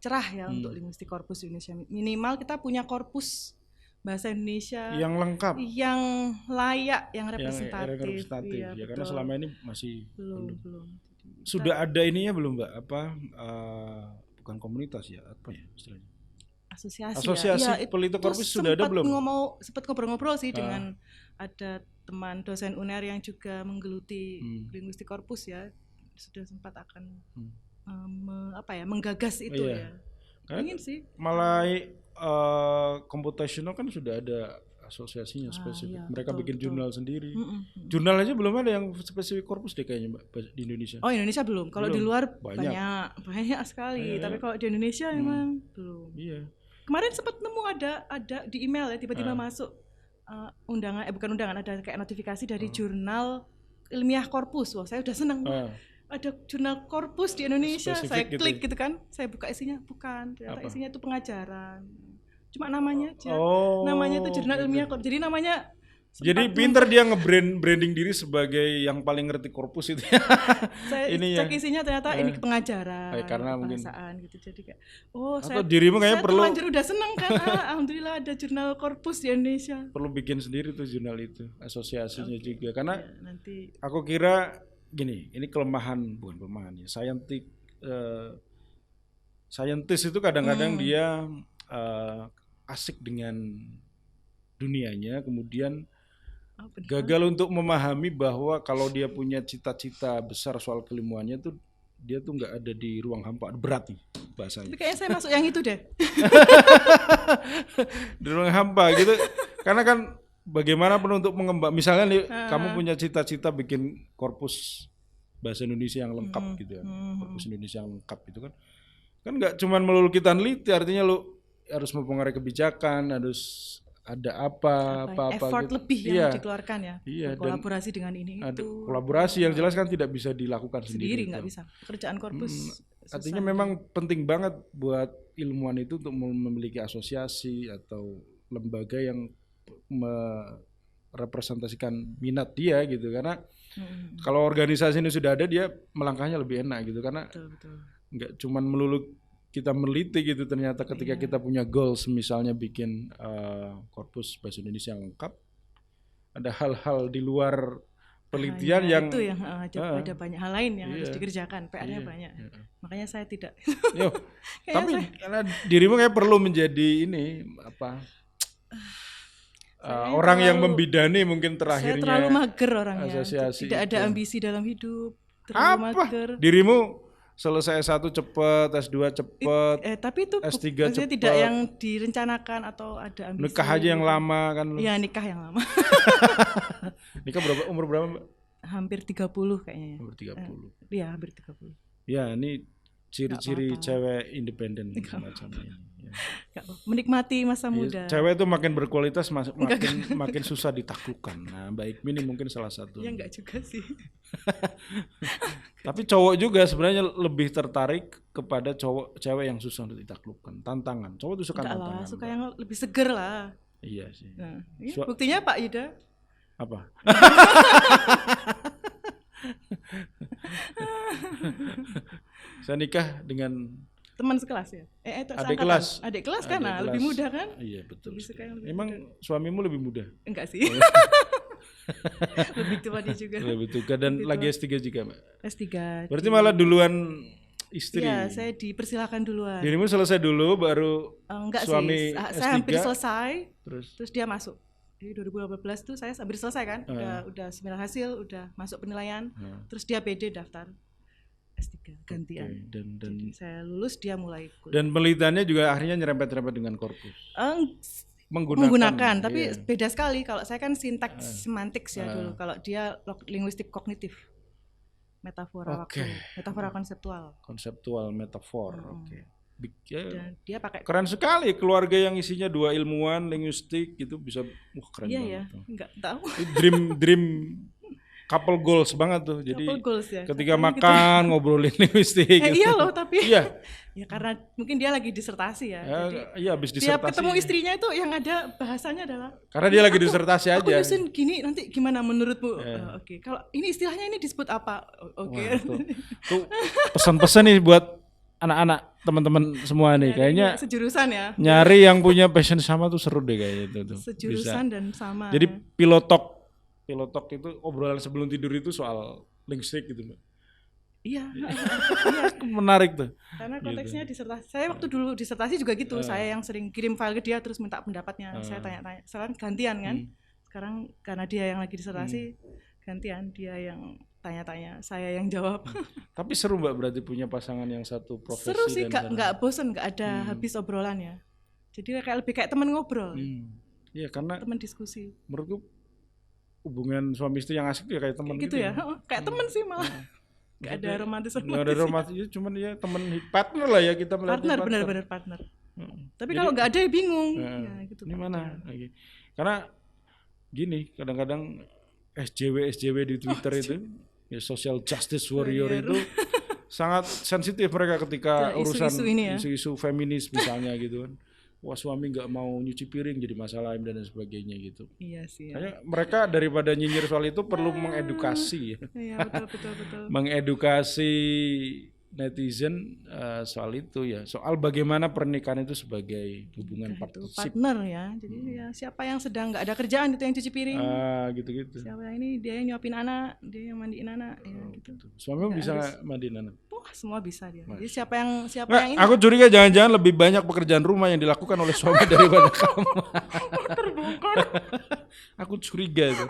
cerah ya untuk linguistik korpus Indonesia. Minimal kita punya korpus bahasa Indonesia Yang lengkap, yang layak, yang yang representatif. representatif Iya, ya, karena betul. selama ini masih belum. Sudah ada ininya belum Mbak? Bukan komunitas ya, apa ya istilahnya? Asosiasi ya. Iya, Pelita itu Korpus sudah ada belum? Sempat ngobrol-ngobrol sih dengan ada teman dosen UNER yang juga menggeluti linguistik korpus ya, sudah sempat akan menggagas itu Iya. ya. Ingin sih. Malah computational kan sudah ada asosiasinya spesifik. iya, Mereka betul, bikin betul. jurnal sendiri. Jurnal aja belum ada yang spesifik korpus deh kayaknya Mbak di Indonesia. Oh, Indonesia belum. Kalau di Belum. luar Banyak. banyak sekali. Tapi kalau di Indonesia memang belum. Iya. Kemarin sempat nemu ada di email ya, tiba-tiba masuk undangan, bukan undangan, ada kayak notifikasi dari jurnal ilmiah korpus. Wah, saya udah seneng. Ada jurnal korpus di Indonesia. Spesifik Saya gitu. klik gitu kan, saya buka isinya, bukan, ternyata isinya itu pengajaran. Cuma namanya aja. Oh, Namanya itu jurnal gitu. ilmiah korpus. Jadi namanya Jadi sempat pinter dia branding diri sebagai yang paling ngerti korpus itu. saya ininya. cek isinya ternyata ini pengajaran, karena mungkin- kebahasaan gitu. Jadi kayak Atau dirimu kayaknya saya perlu- terlanjur udah seneng kan. Alhamdulillah ada jurnal korpus di Indonesia. Perlu bikin sendiri tuh jurnal itu, asosiasinya juga. Karena Ya, nanti aku kira gini, ini bukan kelemahan ya. Scientist itu kadang-kadang dia asik dengan dunianya, kemudian benar. gagal untuk memahami bahwa kalau dia punya cita-cita besar soal keilmuannya tuh dia tuh nggak ada di ruang hampa, berat nih bahasanya. Tapi kayaknya saya masuk yang itu deh. Di ruang hampa gitu. Karena kan bagaimanapun untuk mengembang, misalnya nih kamu punya cita-cita bikin korpus bahasa Indonesia yang lengkap gitu ya, korpus Indonesia yang lengkap itu kan nggak cuman melulu kita neliti, artinya lu harus mempengaruhi kebijakan, harus ada apa effort gitu. lebih yang dikeluarkan ya. Iya, dan Kolaborasi dengan ini ada itu. kolaborasi yang jelas kan tidak bisa dilakukan Sendiri sendiri. nggak bisa. Pekerjaan korpus. Artinya susah. memang penting banget buat ilmuwan itu untuk memiliki asosiasi atau lembaga yang merepresentasikan minat dia gitu, karena kalau organisasi ini sudah ada dia melangkahnya lebih enak gitu, karena Betul. nggak cuman melulu kita meneliti gitu, ternyata ketika kita punya goals misalnya bikin korpus bahasa Indonesia yang lengkap, ada hal-hal di luar penelitian Hanya yang itu yang ada banyak hal lain yang harus Iya. dikerjakan, PR-nya Iya, banyak. iya. Makanya saya tidak. Yo, Kayaknya tapi saya- karena dirimu kayak perlu menjadi ini apa Saya orang yang terlalu- membidani mungkin Saya terakhirnya terlalu mager orangnya. asosiasi Tidak ada itu. ambisi dalam hidup. Terlalu Apa? mager. Dirimu selesai S1 cepet, S2 cepet, Tapi itu S3 maksudnya cepet. tidak yang direncanakan atau ada ambisi. nikah aja yang gitu. lama kan. Iya, nikah yang lama. Nikah umur berapa, Mbak? Hampir 30 kayaknya. Umur 30. Iya, hampir 30. Ya, ini ciri-ciri apa-apa. cewek independen semacam ini. Ya. Nggak apa-apa. Menikmati masa Iya, muda. cewek itu makin berkualitas makin susah ditaklukkan. Nah, Mbak Ikmi ini mungkin salah satu. Ya enggak juga sih. Tapi cowok juga sebenarnya lebih tertarik kepada cewek yang susah untuk ditaklukkan, tantangan. Cowok tuh suka Enggak tantangan. lah, suka Mbak. yang lebih seger lah. Iya sih. Nah, ini Su- buktinya Pak Yuda. Apa? Saya nikah dengan Teman sekelas ya? Itu adik seangkatan. kelas. Adik kelas kan, Adik nah, lebih kelas. muda kan? Iya betul. Lebih suka yang lebih Emang suamimu lebih muda? Enggak sih. Lebih tua dia juga. Lebih tua dan Lebih lagi tua. S3 juga, Mbak. S3. Berarti malah duluan istri. Iya, saya dipersilakan duluan. Dirimu selesai dulu baru Enggak suami sih, S3. saya hampir selesai, terus terus dia masuk. Di 2018 tuh saya hampir selesai kan, udah seminar hasil, udah masuk penilaian, terus dia PD daftar S3 gantian. Oke, dan Jadi saya lulus, dia mulai kuliah. dan penelitiannya juga akhirnya nyerempet-nyerempet dengan korpus. Menggunakan, tapi iya. beda sekali. Kalau saya kan sintaks semantics ya dulu. Kalau dia linguistik kognitif, metafora Oke. waktu, metafora konseptual. Konseptual metafor. Oke. Ya, Dan dia pakai keren sekali keluarga yang isinya 2 ilmuwan linguistik gitu bisa keren iya banget ya, tuh. nggak tahu. Itu dream couple goals banget tuh. Jadi Couple goals ya. ketika Katanya gitu. makan ngobrolin linguistik gitu. Iya loh, tapi Iya. ya karena mungkin dia lagi disertasi ya. Jadi Iya habis tiap disertasi. ketemu istrinya itu yang ada bahasanya adalah Karena dia lagi disertasi aku aja. nyusun gini, nanti gimana menurutmu? Iya. Oke, kalau ini istilahnya ini disebut apa? Oke. Wah, tuh pesan-pesan nih buat anak-anak teman-teman semua nih. Kayaknya sejurusan ya. nyari yang punya passion sama tuh seru deh kayaknya itu tuh. Sejurusan Bisa. dan sama. Jadi pilotok itu obrolan sebelum tidur itu soal linguistik gitu, Mbak. iya, Menarik tuh. karena konteksnya disertasi. Saya waktu dulu disertasi juga gitu. Saya yang sering kirim file ke dia terus minta pendapatnya. Saya tanya-tanya. Sekarang gantian kan. Sekarang karena dia yang lagi disertasi, gantian dia yang tanya-tanya, saya yang jawab. Tapi seru Mbak berarti punya pasangan yang satu profesi Seru sih, dan nggak bosen, nggak ada habis obrolannya. Jadi kayak lebih kayak teman ngobrol, Iya karena teman diskusi. menurutku hubungan suami istri yang asik tuh ya kayak teman Gitu ya, kayak teman sih malah. Nggak ada romantis. Nggak ada romantis, ya, cuman ya teman partner lah ya kita melihatnya Partner, benar-benar partner. Tapi Jadi- kalau nggak ada ya bingung. Nah, Ya, gitu. ini mana lagi? Karena gini kadang-kadang SJW di Twitter itu ya social justice warrior itu sangat sensitif mereka ketika Ya, urusan isu-isu ini ya. isu-isu feminis misalnya gitu kan. Wah suami nggak mau nyuci piring jadi masalah dan sebagainya gitu. Iya sih. Ya. Kayaknya mereka daripada nyinyir soal itu perlu mengedukasi ya. Iya, betul. Mengedukasi netizen soal itu ya, soal bagaimana pernikahan itu sebagai hubungan Itu partnership. partner ya. Jadi ya siapa yang sedang nggak ada kerjaan itu yang cuci piring. Gitu-gitu. Siapa yang ini dia yang nyuapin anak, dia yang mandiin anak, ya gitu. Suamimu bisa nggak mandiin anak? Wah, semua bisa dia. Jadi siapa yang Nggak, ini aku curiga jangan-jangan lebih banyak pekerjaan rumah yang dilakukan oleh suami daripada kamu. terbongkar. Aku curiga itu.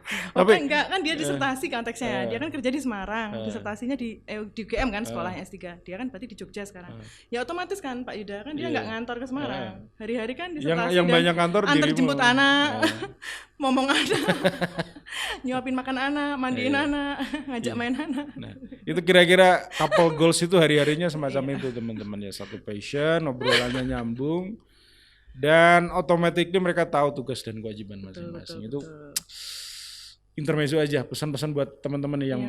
Tapi enggak kan dia disertasi konteksnya ya. Dia kan kerja di Semarang, disertasinya di UGM kan sekolahnya S3. Dia kan berarti di Jogja sekarang. Ya otomatis kan Pak Yuda kan dia nggak ngantor ke Semarang. Hari-hari kan disertasi yang dan banyak kantor antar dirimu. jemput anak, ngomong anak, nyuapin makan anak, mandiin anak, ngajak main anak. Nah, itu kira-kira couple goals itu hari-harinya semacam itu teman-teman ya. Satu passion, obrolannya nyambung, dan automatically mereka tahu tugas dan kewajiban masing-masing. Itu intermezzo aja, pesan-pesan buat teman-teman yang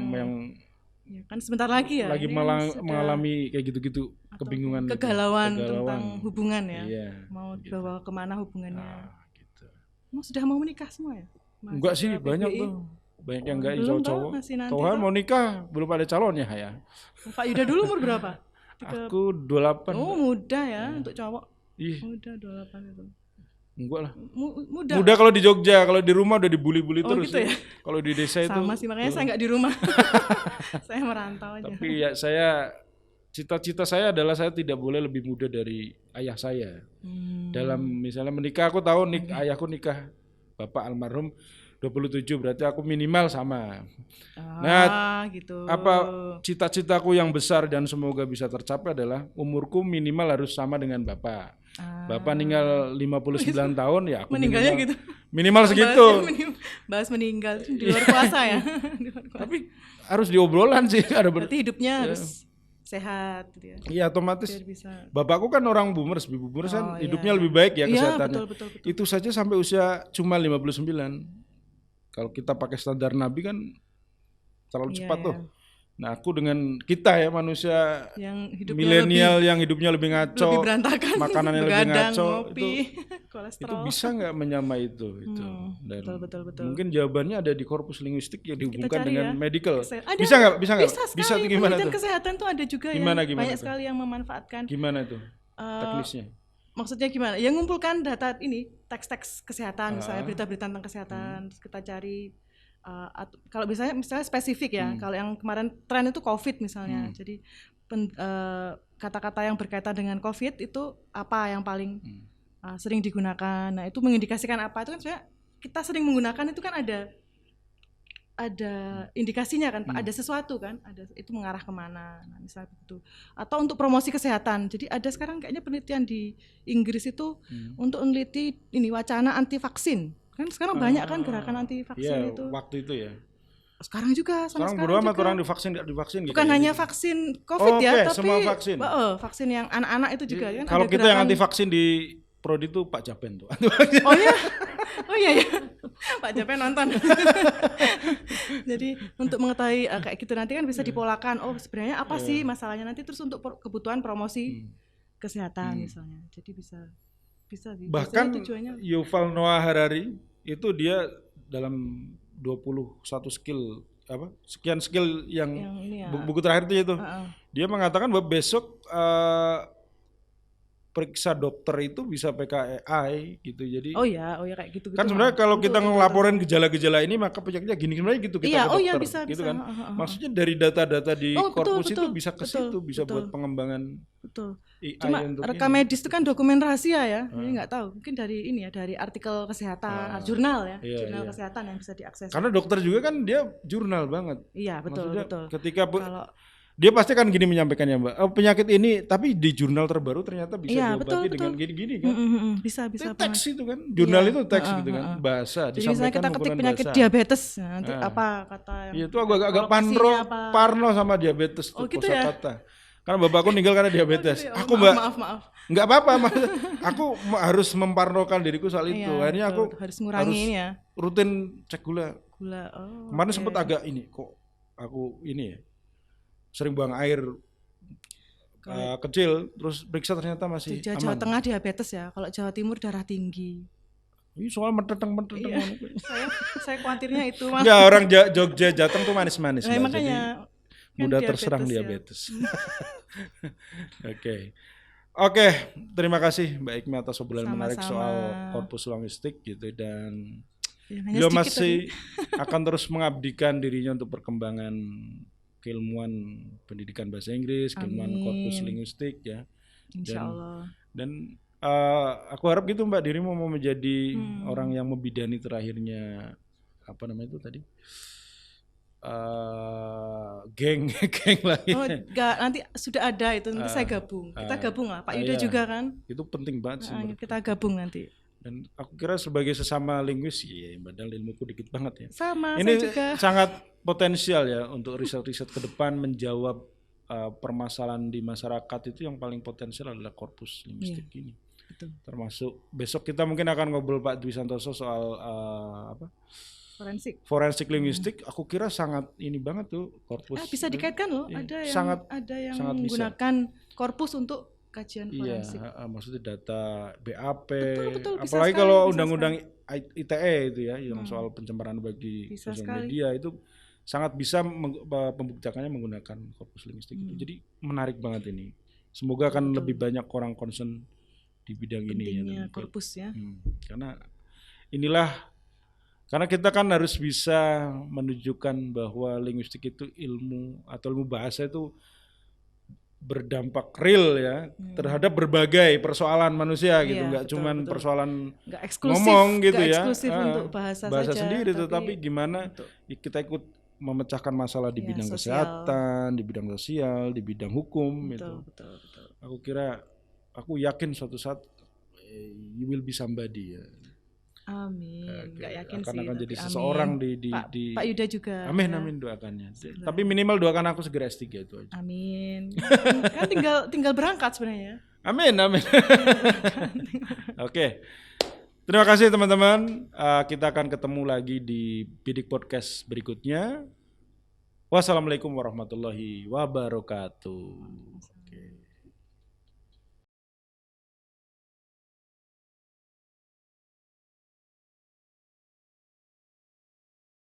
Ya kan sebentar lagi ya. lagi ini sudah mengalami kayak gitu-gitu kebingungan, gitu. kegalauan tentang hubungan ya. Iya. Mau dibawa kemana hubungannya. Gitu. sudah mau menikah semua ya? Enggak sih, Mahasiswa banyak PBI. tuh. Banyak yang enggak Belum, Pak, cowok-cowok. masih nanti, Tuhan Pak. mau nikah, belum ada calonnya ya. Pak Yuda dulu umur berapa? Aku 28. Oh, muda ya untuk cowok. Ih, Muda 28 itu. enggak lah. Muda. Muda kalau di Jogja, kalau di rumah udah dibully-bully Oh, terus. gitu ya? Kalau di desa itu. Sama sih, makanya saya nggak di rumah. Saya merantau aja. Tapi ya cita-cita saya adalah saya tidak boleh lebih muda dari ayah saya. Dalam misalnya menikah, aku tahu ayahku nikah bapak almarhum 27, berarti aku minimal sama. Gitu. Apa cita-citaku yang besar dan semoga bisa tercapai adalah umurku minimal harus sama dengan bapak. Bapak meninggal 59 tahun ya aku Meninggalnya minimal, gitu. minimal segitu. Bahas meninggal di luar kuasa ya. Di luar kuasa. Tapi harus diobrolan sih ada Berarti hidupnya harus sehat gitu ya. Iya otomatis. Biar bisa. Bapakku kan orang boomers kan iya, hidupnya iya. lebih baik ya Iya, kesehatannya. betul. Itu saja sampai usia cuma 59. Kalau kita pakai standar Nabi kan terlalu Iya, cepat iya. tuh. Nah aku dengan kita ya manusia Yang hidupnya milenial yang hidupnya lebih ngaco, lebih berantakan, makanannya lebih begadang, ngaco, ngopi, itu kolesterol. bisa nggak menyamai itu? Dan betul. mungkin jawabannya ada di korpus linguistik yang dihubungkan cari dengan ya. medical. Ada, Bisa nggak? Bisa sekali. tuh gimana Penelitian tuh? kesehatan tuh ada juga Gimana banyak tuh? sekali yang memanfaatkan. Gimana tuh teknisnya? Maksudnya gimana? Ya ngumpulkan data ini, teks-teks kesehatan, misalnya berita-berita tentang kesehatan, terus kita cari kalau misalnya spesifik ya, kalau yang kemarin tren itu COVID misalnya, jadi kata-kata yang berkaitan dengan COVID itu apa yang paling sering digunakan. Nah itu mengindikasikan apa, itu kan sebenarnya kita sering menggunakan itu kan ada indikasinya kan, Pak, ada sesuatu kan, itu mengarah kemana, nah, misalnya begitu. Atau untuk promosi kesehatan, jadi ada sekarang kayaknya penelitian di Inggris itu untuk meneliti ini wacana anti vaksin. Kan sekarang banyak kan gerakan anti vaksin itu. Waktu itu ya. Sekarang juga Sekarang bodo amat orang divaksin nggak divaksin gitu. Bukan hanya vaksin COVID ya, tapi semua vaksin. Vaksin yang anak-anak itu juga kan. Kalau ada kita yang gerakan- anti vaksin di Prodi itu Pak Japen tuh. Oh ya, ya. Pak Japen nonton. Jadi untuk mengetahui kayak gitu nanti kan bisa dipolakan. Oh sebenarnya apa sih masalahnya nanti, terus untuk kebutuhan promosi kesehatan misalnya. Jadi bisa. Bahkan Biasanya tujuannya Yuval Noah Harari itu dia dalam 21 skill sekian skill yang ini ya. buku terakhir itu dia mengatakan bahwa besok periksa dokter itu bisa pakai AI gitu. Jadi Oh ya kayak gitu. kan sebenarnya kalau kita ngelaporin gejala-gejala ini maka penyakitnya gini sebenarnya gitu kita ke dokter bisa, gitu bisa. kan. Maksudnya dari data-data di korpus itu bisa ke situ, bisa buat betul. pengembangan Betul. AI Cuma untuk rekam ini. medis itu kan dokumen rahasia ya. Jadi nggak tahu. Mungkin dari ini ya, dari artikel kesehatan, jurnal ya, Iya, jurnal iya. kesehatan yang bisa diakses. Karena dokter juga kan dia jurnal banget. Iya betul. Ketika Kalau dia pasti kan gini menyampaikannya Mbak, penyakit ini tapi di jurnal terbaru ternyata bisa Iya, diobati betul. dengan gini-gini kan. bisa Itu teks itu kan, jurnal itu teks gitu kan, bahasa Jadi misalnya disampaikan kita ketik menggunakan penyakit bahasa. diabetes, nah, nanti apa kata yang Iya itu agak lokasinya apa. parno sama diabetes tuh Oh, gitu ya? kosakata. Karena bapakku meninggal karena diabetes. Gitu ya. Aku maaf. nggak apa-apa, aku harus memparnokan diriku soal itu. Iya, Akhirnya betul. aku harus ngurangi ini ya. rutin cek gula. Kemarin oke. sempet agak ini kok aku ini ya sering buang air kecil terus periksa ternyata masih Jawa aman. Tengah diabetes ya. Kalau Jawa Timur darah tinggi. Ini soal menteteng. Iya. saya khawatirnya itu Mas. Enggak, orang Jogja Jateng tuh manis-manis. Nah, Mbak. makanya Jadi mudah kan terserang ya. diabetes. Oke, terima kasih Mbak Ikmi atas obrolan menarik Sama-sama. soal korpus linguistik gitu dan Ya, hanya beliau sedikit masih akan terus mengabdikan dirinya untuk perkembangan keilmuan pendidikan bahasa Inggris, keilmuan Amin. korpus linguistik ya. Insya Allah. Dan aku harap gitu Mbak, dirimu mau menjadi orang yang membidani terakhirnya apa namanya itu tadi geng lagi. Oh, enggak, nanti sudah ada itu, nanti saya gabung. Kita gabung lah, Pak Yuda iya. juga kan. Itu penting banget sih. menurutku. Kita gabung nanti. Dan aku kira sebagai sesama linguis, ya padahal ilmuku dikit banget ya. Sama, Ini saya juga. sangat potensial ya untuk riset-riset ke depan menjawab permasalahan di masyarakat itu yang paling potensial adalah korpus linguistik ini. Betul. Termasuk besok kita mungkin akan ngobrol Pak Dwi Santoso soal forensik linguistik. Aku kira sangat ini banget tuh korpus. Bisa dikaitkan loh. Iya, Ada yang sangat ada yang sangat bisa. menggunakan korpus untuk kajian Iya, forensik. maksudnya data BAP, Betul, bisa apalagi sekali, kalau bisa undang-undang ITE itu ya, yang soal pencemaran bagi Bisa sosial sekali. media itu sangat bisa pembuktiannya menggunakan korpus linguistik itu. Jadi menarik banget ini. Semoga akan lebih banyak orang concern di bidang ini ya. Pentingnya teman-teman. korpus ya. Karena inilah karena kita kan harus bisa menunjukkan bahwa linguistik itu ilmu atau ilmu bahasa itu berdampak real ya terhadap berbagai persoalan manusia gitu, Iya, nggak betul, cuman betul. persoalan Nggak eksklusif, ngomong gitu nggak ya, eksklusif untuk bahasa saja, sendiri, tapi tetapi gimana untuk- kita ikut memecahkan masalah di Ya, bidang sosial. kesehatan, di bidang sosial, di bidang hukum betul, itu. betul, betul. Aku yakin suatu saat you will be somebody ya. Amin. Oke, Nggak yakin akan sih. akan tapi jadi amin. seseorang Pak Yuda juga. Amin, ya. amin doakannya. Tapi minimal doakan aku segera S3 itu aja. Amin. Kan tinggal berangkat sebenarnya. Amin, amin. Oke. Terima kasih teman-teman. Kita akan ketemu lagi di Bidik Podcast berikutnya. Wassalamualaikum warahmatullahi wabarakatuh. Oke.